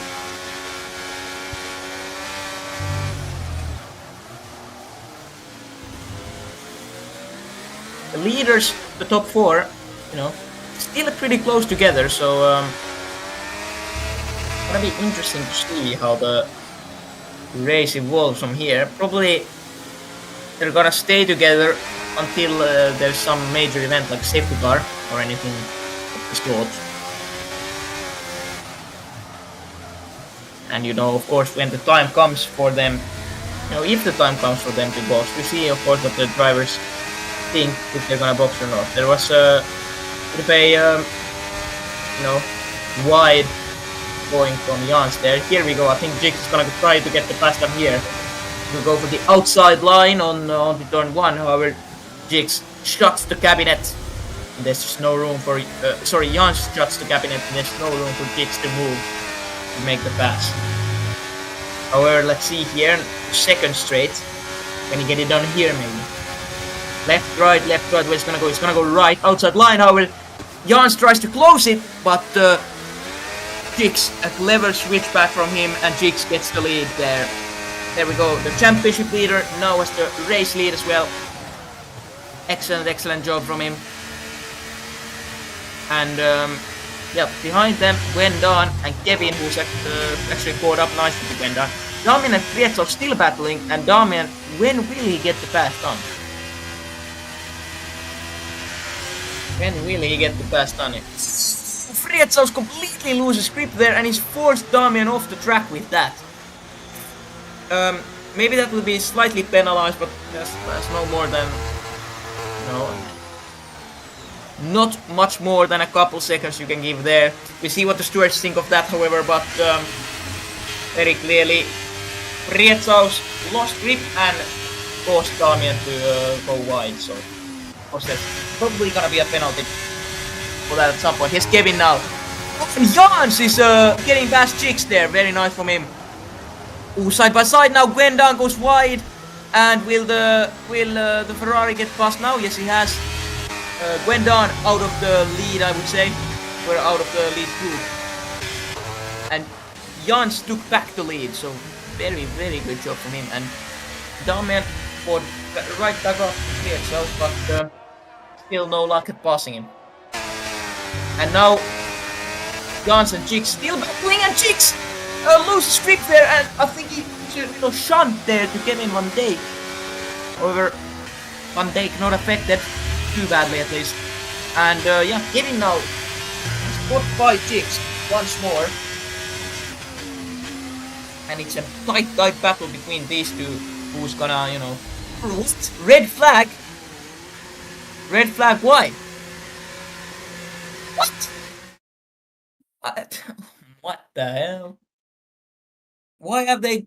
The leaders, the top four, you know, still pretty close together, so it's gonna be interesting to see how the race evolves from here. Probably they're gonna stay together until there's some major event like safety car or anything of the sort. And, you know, of course, when the time comes for them, you know, if the time comes for them to box, we see, of course, what the drivers think if they're gonna box or not. There was a bit of a you know, wide going from Jans there. Here we go. I think Jigs is gonna try to get the pass down here. We'll go for the outside line on the turn 1. However, Jigs shuts the cabinet. And there's just no room for Jans shuts the cabinet and there's no room for Jigs to move to make the pass. However, let's see here, second straight. Can he get it done here maybe? Left, right, where's it's gonna go? It's gonna go right, outside line. However, Jans tries to close it, but Jigs, a clever switch back from him, and Jigs gets the lead there. There we go, the championship leader now has the race lead as well. Excellent job from him. And yeah, behind them, Gwendan and Kevin, who's actually caught up nicely to Gwendan. Damian and Frietz are still battling, and Damian, when will he get the pass done? When will he get the pass done? Frietzaus completely loses grip there, and he's forced Damian off the track with that. Maybe that will be slightly penalized, but that's no more than, you know, not much more than a couple seconds you can give there. We see what the stewards think of that, however, but very clearly Frietzaus lost grip and forced Damian to go wide, so of course there's probably gonna be a penalty for that at some point. Here's Kevin now. And Jans is getting past Jigs there, very nice from him. Ooh, side by side now, Gwendan goes wide, and will the Ferrari get past now? Yes, he has. Gwendon out of the lead, I would say. We're out of the lead group. And Jans took back the lead, so very, very good job from him. And Damian fought right back off the itself, but still no luck at passing him. And now Jans and Jigs still battling, and Jigs loses grip there, and I think he should a little shunt there to Kevin Van Dijk. However, Van Dijk not affected too badly at least. And yeah, Kevin now spot by Jigs once more. And it's a tight battle between these two. Who's gonna, you know... Red flag? Red flag, why? What? What the hell? Why have they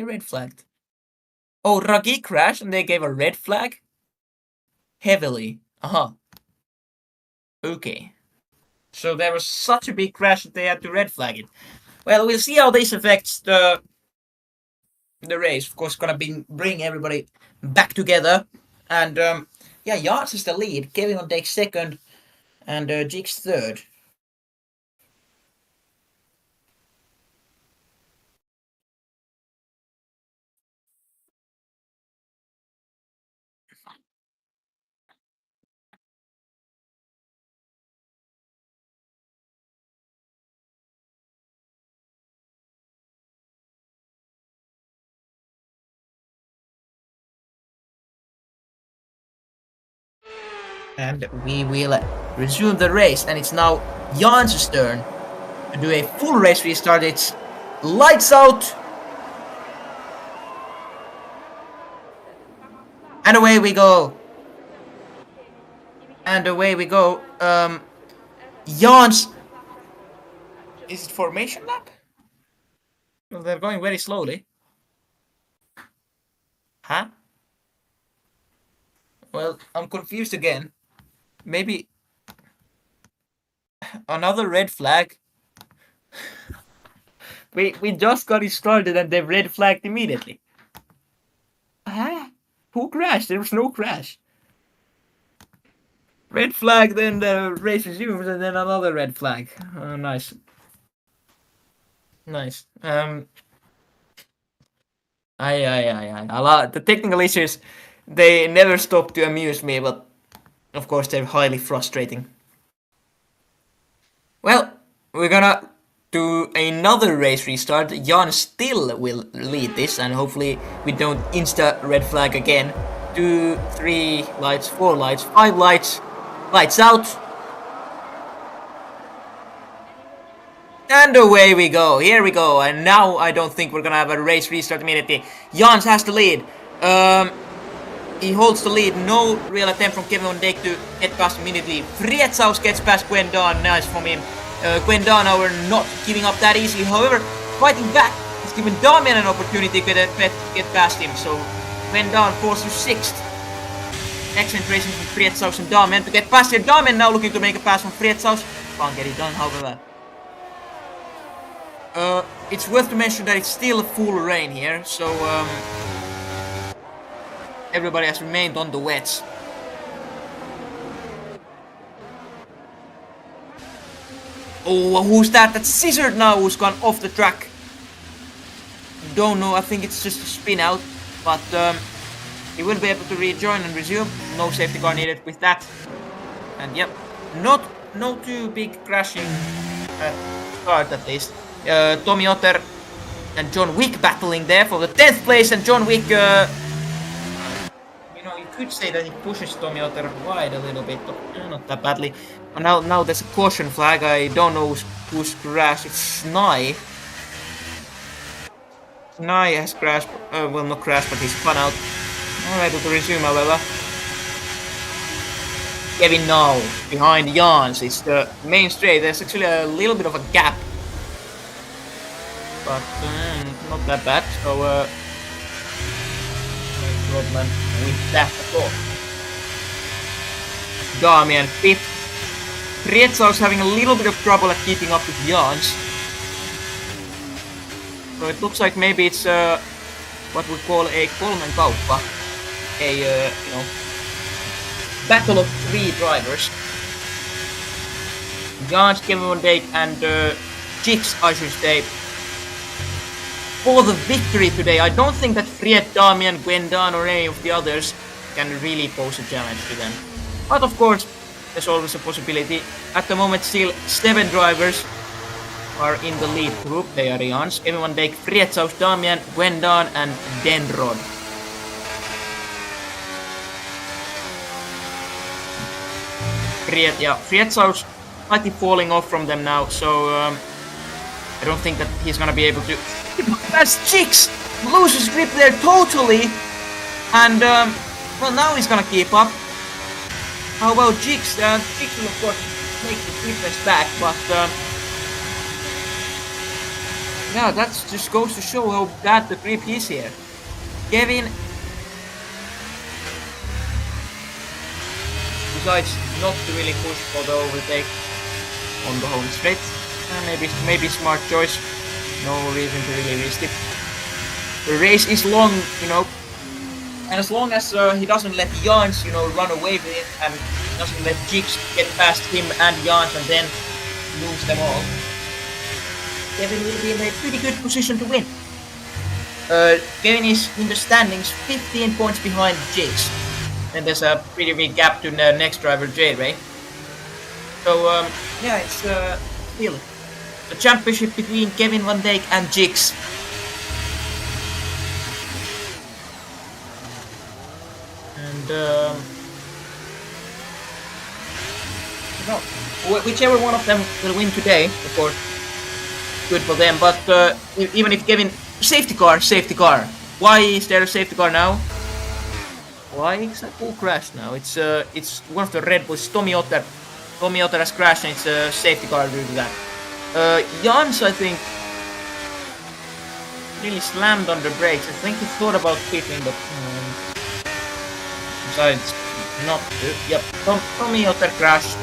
red flagged? Oh, Ragi crashed and they gave a red flag? Heavily. Okay. So there was such a big crash that they had to red flag it. Well, we'll see how this affects the race. Of course, gonna bring everybody back together. And yeah, Jans is the lead. Kevin Van Dijk second, and Jigs third. And we will resume the race, and it's now Jans' turn to do a full race restart. It's lights out, and away we go. And away we go. Jans. Is it formation lap? Well, they're going very slowly. Huh? Well, I'm confused again. Maybe another red flag. we just got it started and they red flagged immediately. Huh? Who crashed? There was no crash. Red flag, then the race resumes, and then another red flag. Oh, nice. Nice. A lot. The technical issues, they never stop to amuse me, but of course they're highly frustrating. Well, we're gonna do another race restart. Jan still will lead this, and hopefully we don't insta red flag again. 2, 3 lights, 4 lights, 5 lights. Lights out. And away we go. Here we go. And now I don't think we're gonna have a race restart immediately. Jans has the lead. He holds the lead. No real attempt from Kevin Van Dijk to get past immediately. Frietzaus gets past Gwendon. Nice from him. Gwendon, however, not giving up that easily. However, fighting back. He's given Damian an opportunity to get past him. So Gwendon falls to 6th. Excellent racing from Frietzaus and Damian to get past here. Damian now looking to make a pass from Frietzaus. Can't get it done, however. It's worth to mention that it's still full rain here, so everybody has remained on the wets. Oh, who's that? That's Scissored now, who's gone off the track. Don't know, I think it's just a spin out, but he will be able to rejoin and resume. No safety car needed with that. And yep, no too big crashing start at least. Tommy Otter and John Wick battling there for the 10th place, and John Wick, you know, you could say that he pushes Tommy Otter wide a little bit, but not that badly. And now there's a caution flag. I don't know who's crashed. It's Snai. Snai has crashed, well, not crashed, but he's spun out. Unable to resume, however. Kevin now behind Jans. It's the main straight. There's actually a little bit of a gap, but not that bad. So no problem with that at all. Damian 5th. Frietzaus having a little bit of trouble at keeping up with Jans. So it looks like maybe it's what we call a kolmen kauppa. A you know, battle of 3 drivers. Jans, Kevin Van Dijk, and Jigs, I should say, for the victory today. I don't think that Fried, Damian, Gwendan, or any of the others can really pose a challenge to them. But of course, there's always a possibility. At the moment, still 7 drivers are in the lead group. They are Jans, Kevin Van Dijk, Frietsaus, Damian, Gwendan, and Denrod. Frietsaus slightly falling off from them now, so I don't think that he's gonna be able to. That's Jigs! Loses grip there totally! And, well, now he's gonna keep up. How about Jigs? Jigs will, of course, make the difference back, but, yeah, that just goes to show how bad the grip is here. Kevin decides not to really push for the overtake on the home straight. Maybe smart choice. No reason to really risk it. The race is long, you know, and as long as he doesn't let Jans, you know, run away with it, and doesn't let Jigs get past him and Jans and then lose them all, Kevin will be in a pretty good position to win. Kevin is in the standings 15 points behind Jigs, and there's a pretty big gap to the next driver, J-Ray. So, yeah, it's still a championship between Kevin Van Dijk and Jigs. And, no, whichever one of them will win today, of course, good for them. But even if Kevin... Safety car! Why is there a safety car now? Why exactly? Who crashed now? It's one of the Red Bulls, Tommy Otter. Tommy Otter has crashed and it's a safety car due to that. Jans, I think, really slammed on the brakes. I think he thought about pitting, but besides, not good. Yep, Tommy Otter crashed.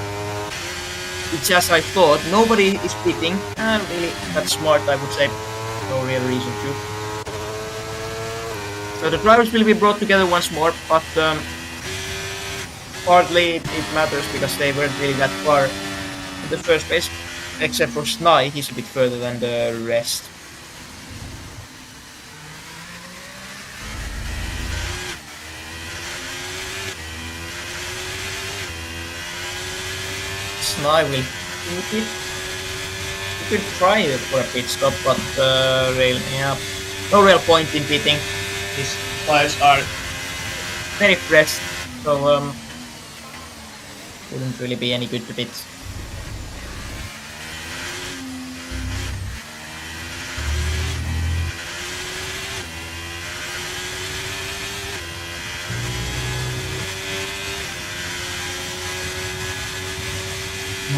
It's as I thought. Nobody is pitting. Really, that's smart, I would say. No real reason to. So the drivers will be brought together once more, but hardly it matters because they weren't really that far in the first place. Except for Snai, he's a bit further than the rest. Snai will keep it. You could try it for a pit stop, but no real point in pitting. His tires are very fresh, so wouldn't really be any good to pit.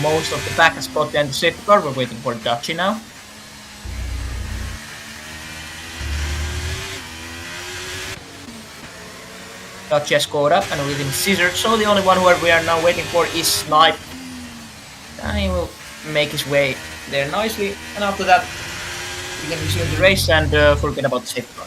Most of the pack has got the safety car. We're waiting for Dutchy now. Dutchy has caught up and with him Scissor, so the only one who we are now waiting for is Snipe. And he will make his way there nicely, and after that we can resume the race and forget about the safety car.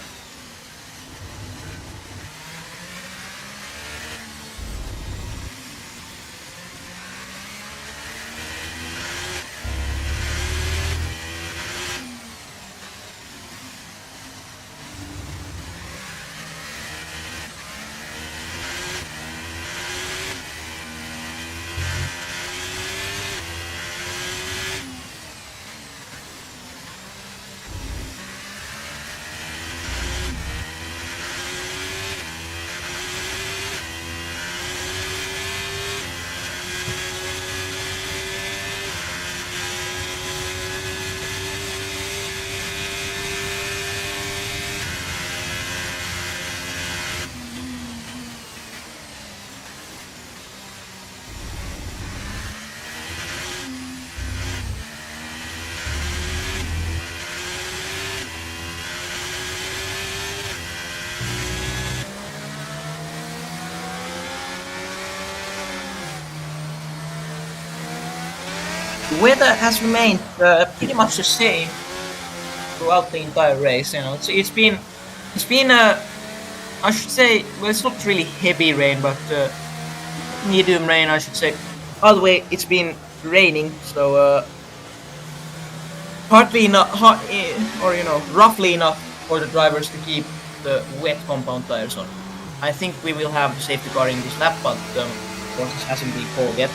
The weather has remained pretty much the same throughout the entire race. You know, it's been I should say, well, it's not really heavy rain, but medium rain, I should say. By the way, it's been raining, so hardly enough, or roughly enough for the drivers to keep the wet compound tires on. I think we will have the safety car in this lap, but of course this hasn't been called yet.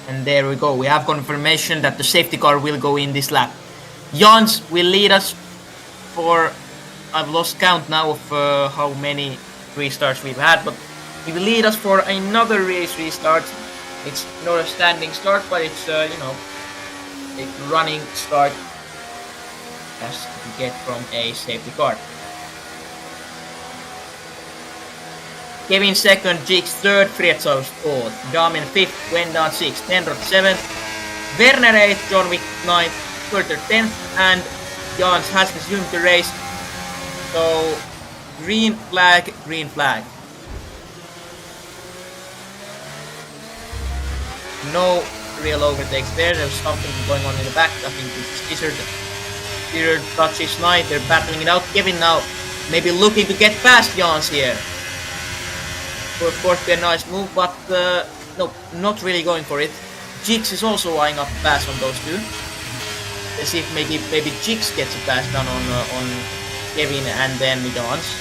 And there we go. We have confirmation that the safety car will go in this lap. Jans will lead us for, I've lost count now of how many restarts we've had, but he will lead us for another race restart. It's not a standing start, but it's a running start as you get from a safety car. Kevin second, Jigs third, Frietzaus fourth, Damien fifth, Gwendon sixth, Tenrod seventh, Werner eighth, John Wick ninth, Carter 10th, and Jans has resumed the race. So green flag, green flag. No real overtakes there. There's something going on in the back. I think it's Gizzard touches Knight. They're battling it out. Kevin now maybe looking to get past Jans here. Will of course be a nice move, but no, not really going for it. Jigs is also eyeing up a pass on those two. Let's see if maybe Jigs gets a pass done on Kevin and then Jans.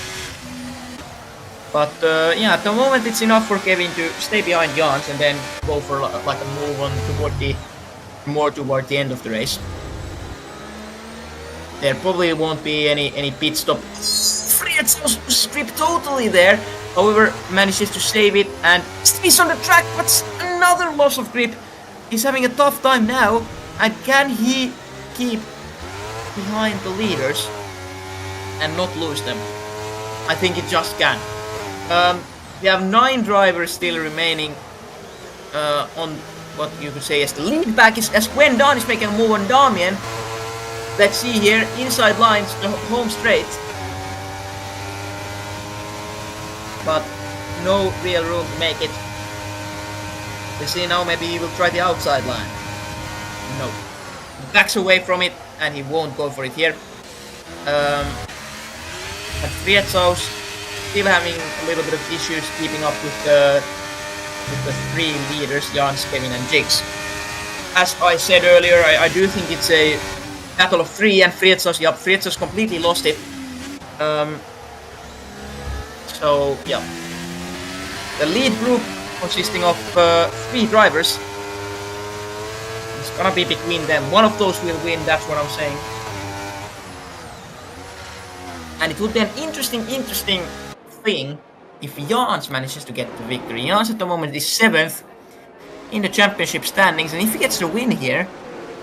But yeah, at the moment it's enough for Kevin to stay behind Jans and then go for like a move on toward the end of the race. There probably won't be any pit stop. Frietzaus stripped totally there. However, manages to save it and stays on the track, but another loss of grip. He's having a tough time now, and can he keep behind the leaders and not lose them? I think he just can. We have 9 drivers still remaining on what you could say as the lead back as Gwendon is making a move on Damien. Let's see here, inside lines, the home straight. But no real room to make it. We see now maybe he will try the outside line. No. Backs away from it and he won't go for it here. And Frietzaus still having a little bit of issues keeping up with the 3 leaders, Jans, Kevin and Jigs. As I said earlier, I do think it's a battle of 3 and Frietzaus completely lost it. So yeah, the lead group consisting of 3 drivers. It's gonna be between them. One of those will win, that's what I'm saying. And it would be an interesting thing if Jans manages to get the victory. Jans at the moment is 7th in the championship standings, and if he gets the win here,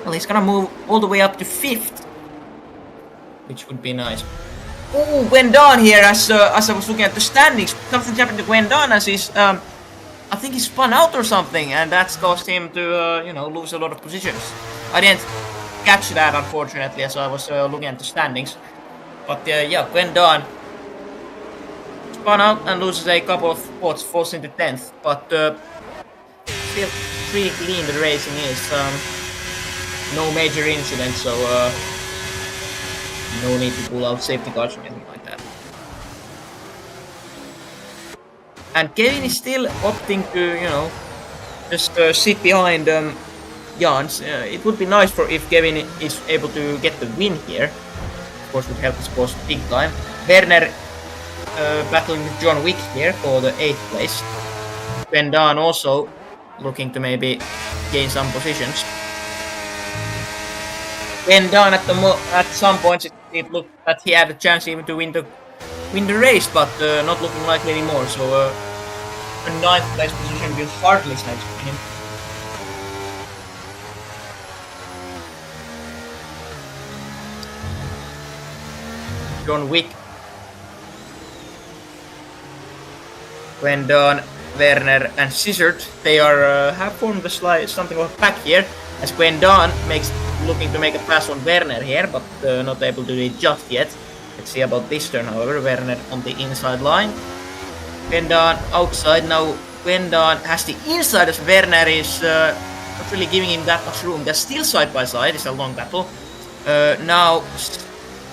well, he's gonna move all the way up to 5th, which would be nice. Oh, Gwendon here, as I was looking at the standings, something happened to Gwendon as he's, I think he spun out or something, and that's caused him to, lose a lot of positions. I didn't catch that, unfortunately, as I was looking at the standings. But yeah, Gwendon spun out and loses a couple of spots, falls into 10th. But still pretty clean the racing is. No major incidents, so no need to pull out safety cars or anything like that. And Kevin is still opting to, just sit behind Jans. It would be nice if Kevin is able to get the win here. Of course, would help his cause big time. Werner battling with John Wick here for the 8th place. Gwendon also looking to maybe gain some positions. Gwendon at some points it looked that he had a chance even to win the race, but not looking likely anymore. So a 9th place position will hardly snatch for him. John Wick, Gwendon, Werner, and Scissored, they are have formed something of a pack here. As Gwendon looking to make a pass on Werner here, but not able to do it just yet. Let's see about this turn, however. Werner on the inside line. Gwendon outside now. Gwendon has the inside as Werner is not really giving him that much room. They're still side by side. It's a long battle. Now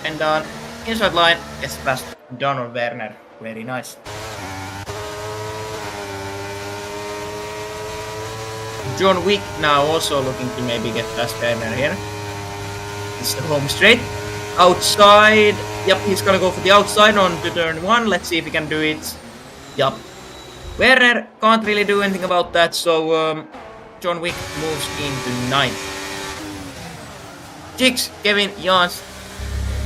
Gwendon inside line gets past Don or Werner. Very nice. John Wick now also looking to maybe get past Werner here. It's the home straight. Outside. Yep, he's gonna go for the outside on to turn 1. Let's see if he can do it. Yep. Werner can't really do anything about that, so John Wick moves into 9th. Jigs, Kevin, Jans,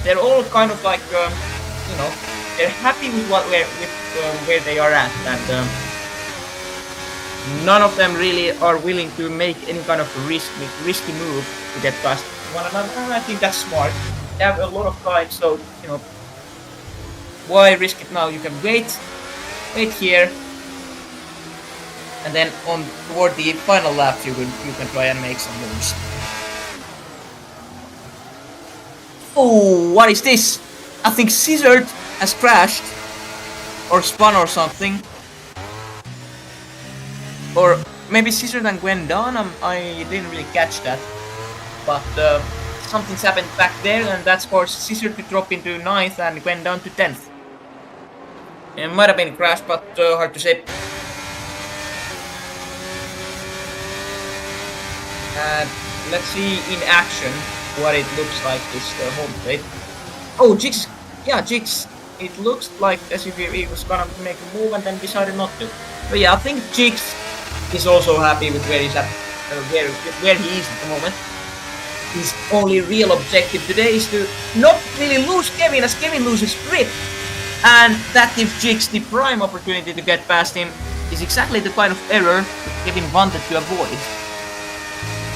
they're all kind of like, they're happy with where they are at, and none of them really are willing to make any kind of risky move to get past one another. And I think that's smart. They have a lot of time, so why risk it now? You can wait here, and then toward the final lap you can try and make some moves. Oh, what is this? I think Scissored has crashed or spun or something. Or maybe Scissored and Gwendon, I didn't really catch that. But something's happened back there, and that's forced Scissored to drop into 9th and Gwendon to 10th. It might have been a crash, but hard to say. And let's see in action what it looks like this home straight. Oh, Jigs! Yeah, Jigs. It looks like as if he was gonna make a move and then decided not to. But yeah, I think Jigs is also happy with where he's at, where he is at the moment. His only real objective today is to not really lose Kevin, as Kevin loses grip, and that gives Jigs the prime opportunity to get past him. Is exactly the kind of error Kevin wanted to avoid,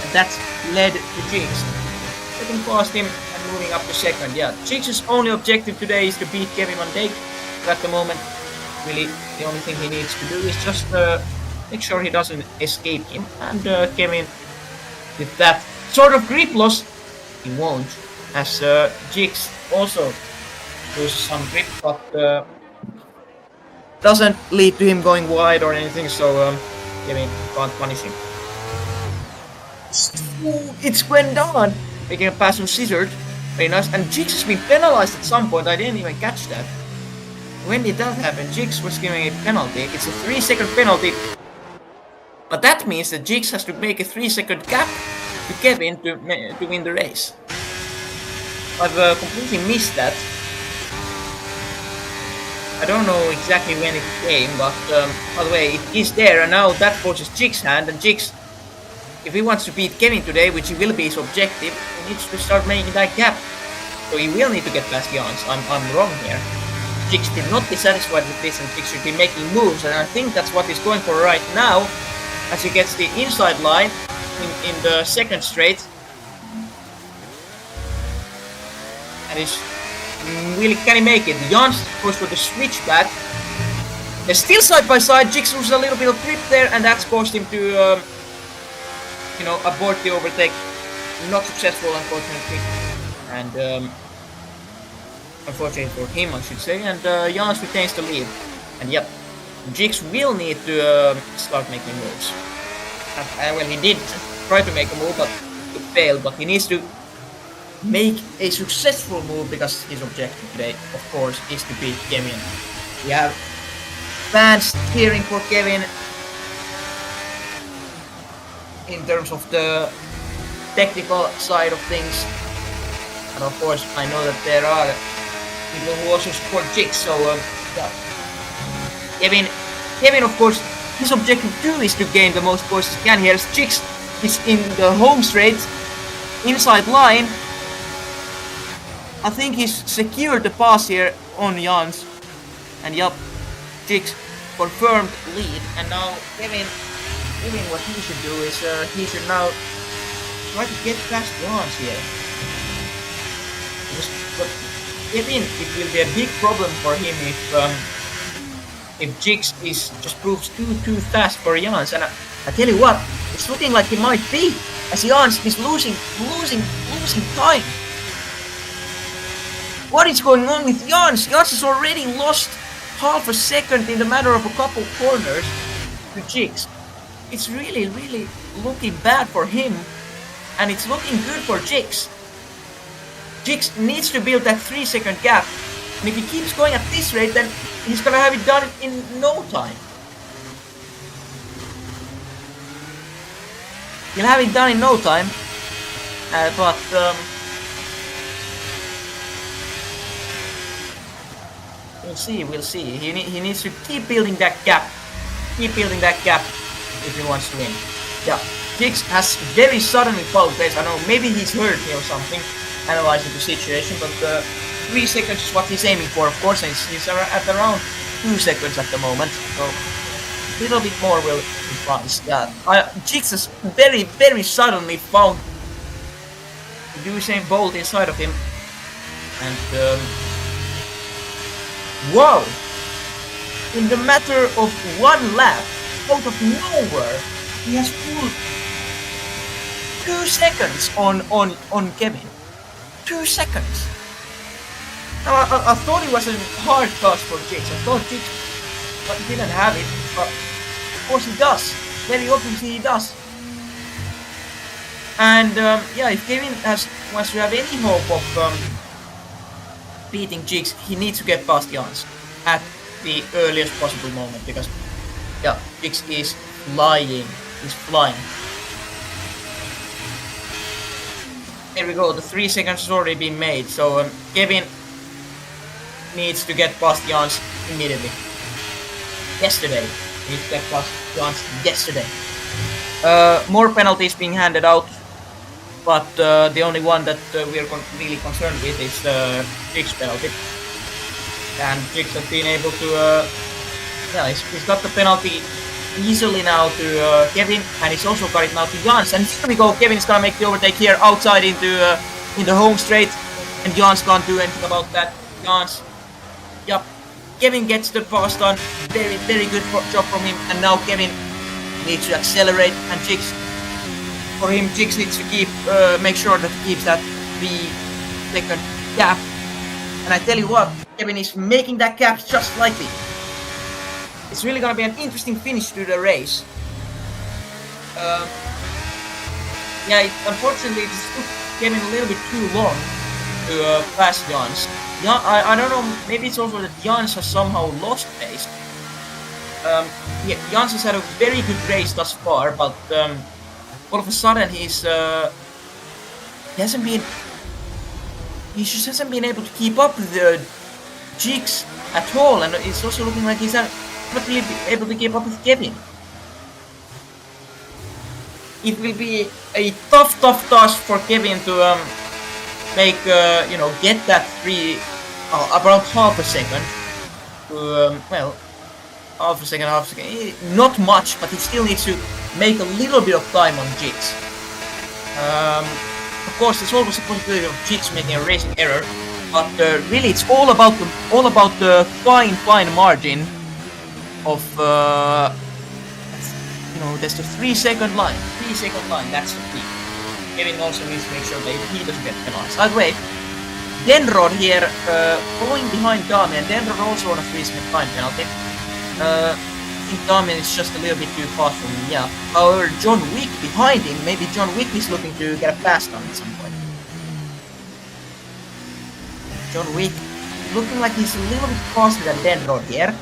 and that's led to Jigs getting past him and moving up to 2nd. Yeah, Jigs' only objective today is to beat Kevin on Dake. At the moment, really, the only thing he needs to do is just make sure he doesn't escape him, and Kevin, with that sort of grip loss, he won't, as Jigs also loses some grip, but doesn't lead to him going wide or anything, so Kevin can't punish him. Ooh, it's Gwendon making a pass from Scissored. Very nice, and Jigs has been penalized at some point. I didn't even catch that. When did that happen? Jigs was giving a penalty. It's a 3-second penalty. But that means that Jigs has to make a 3-second gap to Kevin to win the race. I've completely missed that. I don't know exactly when it came, but by the way, it is there, and now that forces Jigs' hand, and Jigs, if he wants to beat Kevin today, which he will be his objective, he needs to start making that gap. So he will need to get past Jans. I'm wrong here. Jigs did not be satisfied with this, and Jigs should be making moves, and I think that's what he's going for right now, as he gets the inside line in the 2nd straight. And he's really, can he make it? Jans goes for the switchback. They're still side by side. Jigs loses a little bit of grip there, and that's caused him to abort the overtake. Not successful, unfortunately. And unfortunately for him, I should say. And Jans retains the lead. And yep, Jigs will need to start making moves. Well, he did try to make a move, but it failed. But he needs to make a successful move, because his objective today, of course, is to beat Kevin. We have fans cheering for Kevin in terms of the technical side of things. And of course, I know that there are people who also support Jigs, so yeah. Kevin, of course, his objective too is to gain the most points he can here. Jigs is in the home straight, inside line. I think he's secured the pass here on Jans. And yup, Jigs confirmed lead. And now Kevin, what he should do is he should now try to get past Jans here. But Kevin, it will be a big problem for him if Jigs just proves too fast for Jans. And I tell you what, it's looking like he might be, as Jans is losing time. What is going on with Jans? Jans has already lost half a second in the matter of a couple corners to Jigs. It's really, really looking bad for him, and it's looking good for Jigs. Jigs needs to build that 3-second gap, and if he keeps going at this rate, then he's gonna have it done in no time. He'll have it done in no time, but we'll see. He needs to keep building that gap. If he wants to win. Yeah, Jigs has very suddenly fouled pace. I know maybe he's hurt me or something, analyzing the situation, but 3 seconds is what he's aiming for, of course, and he's at around 2 seconds at the moment, so a little bit more will suffice. Yeah, Jigs has very, very suddenly found Usain Bolt inside of him, and wow! In the matter of 1 lap, out of nowhere, he has pulled 2 seconds on Kevin. 2 seconds. Now, I thought it was a hard task for Jigs. I thought Jigs didn't have it, but of course he does. Very obviously he does. And yeah, if Kevin wants to have any hope of beating Jigs, he needs to get past Jans at the earliest possible moment, because yeah, Jigs is flying. He's flying. There we go. The 3 seconds has already been made, so Kevin needs to get past Jans immediately. Yesterday. He needs to get past Jans yesterday. More penalties being handed out, but the only one that we are really concerned with is the Jigs penalty. And Jigs has been able to, yeah, he's got the penalty easily now to Kevin, and he's also got it now to Jans. And here we go, Kevin is gonna make the overtake here outside into the home straight, and Jans can't do anything about that. Jans, yep, Kevin gets the pass done. Very, very good job from him, and now Kevin needs to accelerate, and Jigs, for him, Jigs needs to keep, make sure that he keeps that 3-second gap. And I tell you what, Kevin is making that gap just slightly. It's really gonna be an interesting finish to the race. Yeah, unfortunately it took Kevin a little bit too long to pass Jans. I don't know, maybe it's also that Jans has somehow lost pace. Yeah, Jans has had a very good race thus far, but all of a sudden he just hasn't been able to keep up with the Jigs at all, and it's also looking like he's not be able to keep up with Kevin. It will be a tough task for Kevin to make get that about half a second to well, half a second, not much, but he still needs to make a little bit of time on Jigs. Of course, there's always a possibility of Jigs making a racing error, but really it's all about the fine margin of there's the 3-second line. 3-second line, that's the key. Kevin also needs to make sure that he doesn't get penalized. By the way, Denrod here following behind Damian. Denrod also on a 3-second time penalty. I think Damian is just a little bit too fast for him, yeah. However, John Wick behind him, maybe John Wick is looking to get a pass done at some point. John Wick looking like he's a little bit faster than Denrod here.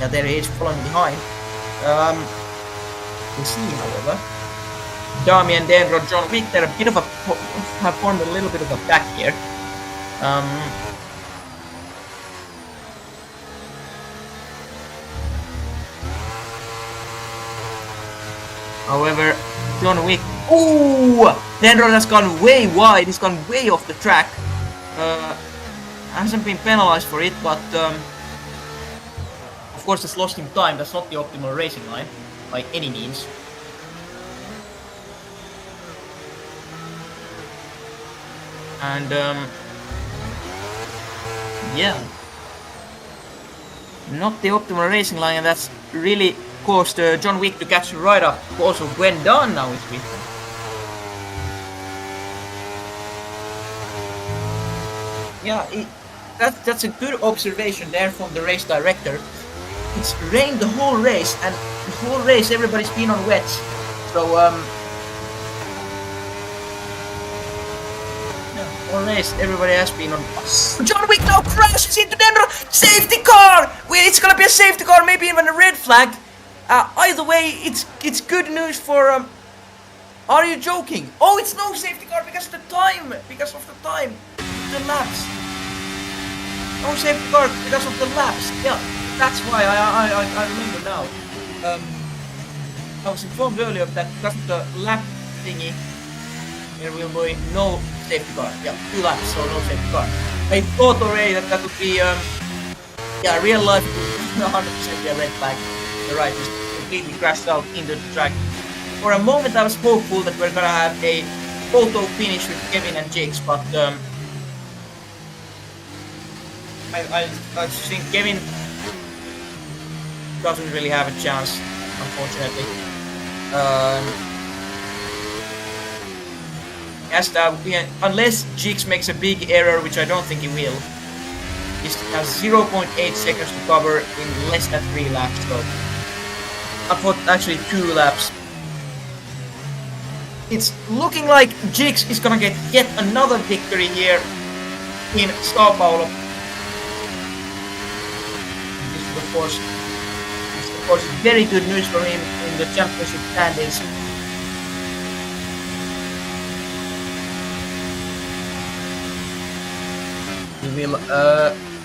Yeah, there he is following behind. We'll see, however. Damian, Denrod, John Wick, they're a bit of have formed a little bit of a pack here. However, John Wick. Ooh! Denrod has gone way wide. He's gone way off the track. Hasn't been penalized for it, but of course, has lost him time. That's not the optimal racing line by any means. And yeah, not the optimal racing line, and that's really caused John Wick to catch right up. Also, Gwen Dunn now is with him. Yeah, that's a good observation there from the race director. It's rained the whole race, and the whole race everybody's been on wets. So whole race everybody has been on. John Wick now crashes into Denver. Safety car! Well, it's gonna be a safety car, maybe even a red flag. Either way, it's good news for. Are you joking? Oh, it's no safety car because of the time. Because of the time, the laps. No safety car because of the laps. Yeah, that's why I remember now. I was informed earlier of that because of the lap thingy. There will be no safety car. Yeah, 2 laps, so no safety car. I thought already that would be yeah, real life 100% be a red flag. You're right, just completely crashed out into the track. For a moment I was hopeful that we're gonna have a photo finish with Kevin and Jigs, but I think Kevin doesn't really have a chance, unfortunately. Unless Jigs makes a big error, which I don't think he will, he has 0.8 seconds to cover in less than 3 laps. So, I thought actually 2 laps. It's looking like Jigs is gonna get yet another victory here in Sao Paulo. This is of course very good news for him in the championship standings. We will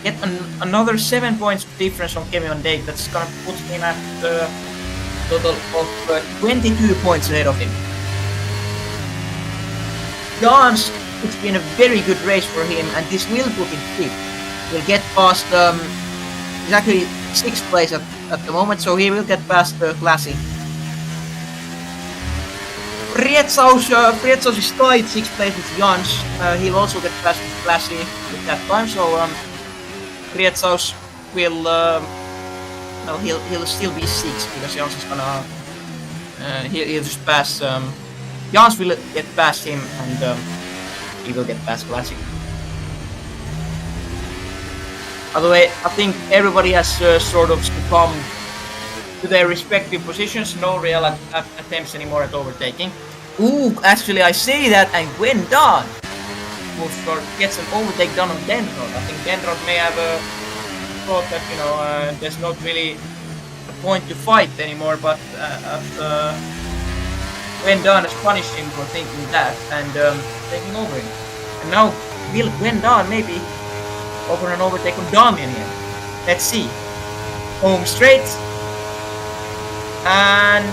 get another 7 points difference from Kevin Van Dijk. That's gonna put him at a total of 22 points ahead of him. Jans, it's been a very good race for him, and this will put him 5th. He'll get past, he's actually 6th place at the moment, so he will get past Classy. Prietsaus is tied 6th place with Jans. He'll also get past Classy with that time, so Prietsaus will, well, he'll still be 6th because Jans is gonna, he'll just pass, Jans will get past him, and he will get past Classic. By the way, I think everybody has sort of succumbed to their respective positions. No real attempts anymore at overtaking. Ooh, actually I say that, and when done, will gets an overtake done on Denrod. I think Denrod may have thought that, you know, there's not really a point to fight anymore, but Gwendon has punished him for thinking that and taking over him. And now will Gwendon maybe offer an overtake on Damian here? Let's see. Home straight. And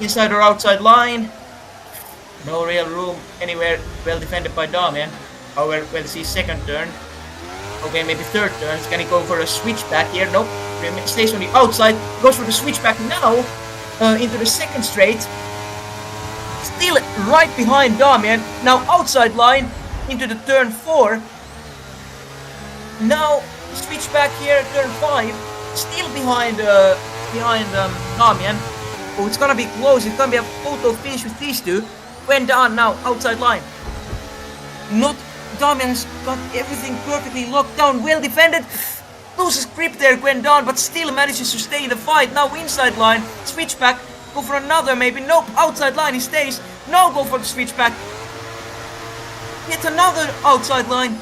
inside or outside line. No real room anywhere, well defended by Damian. However, we'll see second turn. Okay, maybe third turn. Can he go for a switchback here? Nope. Stays on the outside. Goes for the switchback now. Into the second straight. Still right behind Damian. Now outside line into the turn 4. Now switch back here at turn 5. Still behind Damian. Oh, it's gonna be close. It's gonna be a photo finish with these two. When done now outside line. Not Damian has got everything perfectly locked down. Well defended. Loses grip there, Gwendon, but still manages to stay in the fight. Now inside line, switch back, go for another maybe. Nope, outside line he stays. No, go for the switch back. Yet another outside line.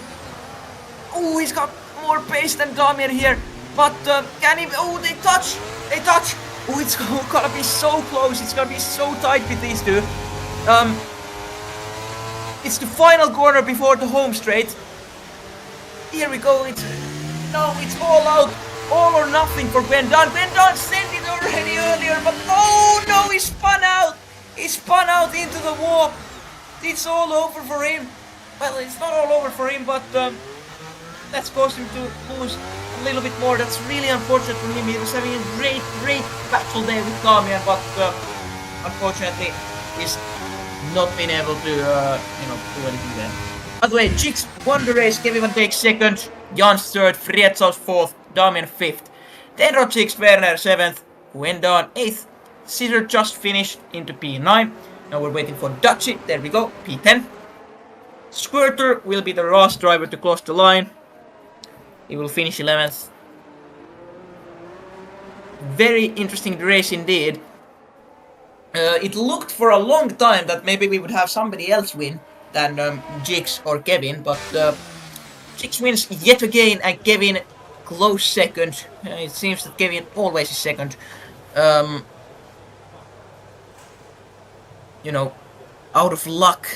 Oh, he's got more pace than Damian here. But can he? Oh, they touch. They touch. Oh, it's gonna be so close. It's gonna be so tight with these two. It's the final corner before the home straight. Here we go. It's all out. All or nothing for Gwendon. Gwendon sent it already earlier, but oh no, he spun out. He spun out into the wall. It's all over for him. Well, it's not all over for him, but that's caused him to lose a little bit more. That's really unfortunate for him. He was having a great battle there with Damian, but unfortunately, he's not been able to, do anything there. By the way, Jigs won the race. Kevin Van Dijk second, Jans third, Frietsaus fourth, Damian fifth. Denrod 6th, Werner 7th, Gwendon 8th. Scissor just finished into P9. Now we're waiting for Dutchy. There we go, P10. Squirter will be the last driver to close the line. He will finish 11th. Very interesting race indeed. It looked for a long time that maybe we would have somebody else win than Jigs or Kevin, but Jigs wins yet again and Kevin close second. It seems that Kevin always is second. You know, out of luck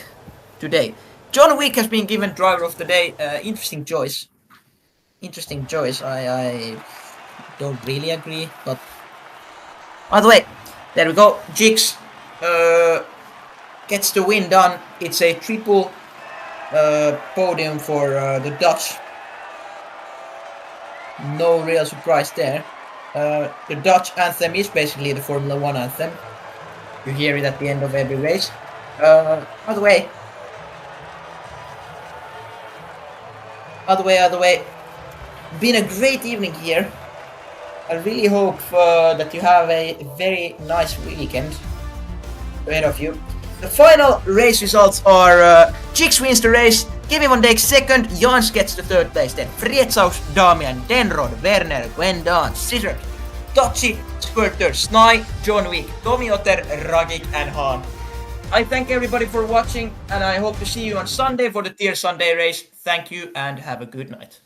today. John Wick has been given driver of the day. Interesting choice. Interesting choice. I don't really agree, but either way, there we go. Jigs gets the win done. It's a triple podium for the Dutch. No real surprise there. The Dutch anthem is basically the Formula 1 anthem. You hear it at the end of every race. Other way. Been a great evening here. I really hope that you have a very nice weekend ahead of you. The final race results are Jigs wins the race, Kevin van Dijk second, Jans gets the third place, then Frietsaus, Damian, Denrod, Werner, Gwendon, Scissor, Totsi, Squirter, Snai, John Wick, Tommy Otter, Ragic and Han. I thank everybody for watching and I hope to see you on Sunday for the Tier Sunday race. Thank you and have a good night.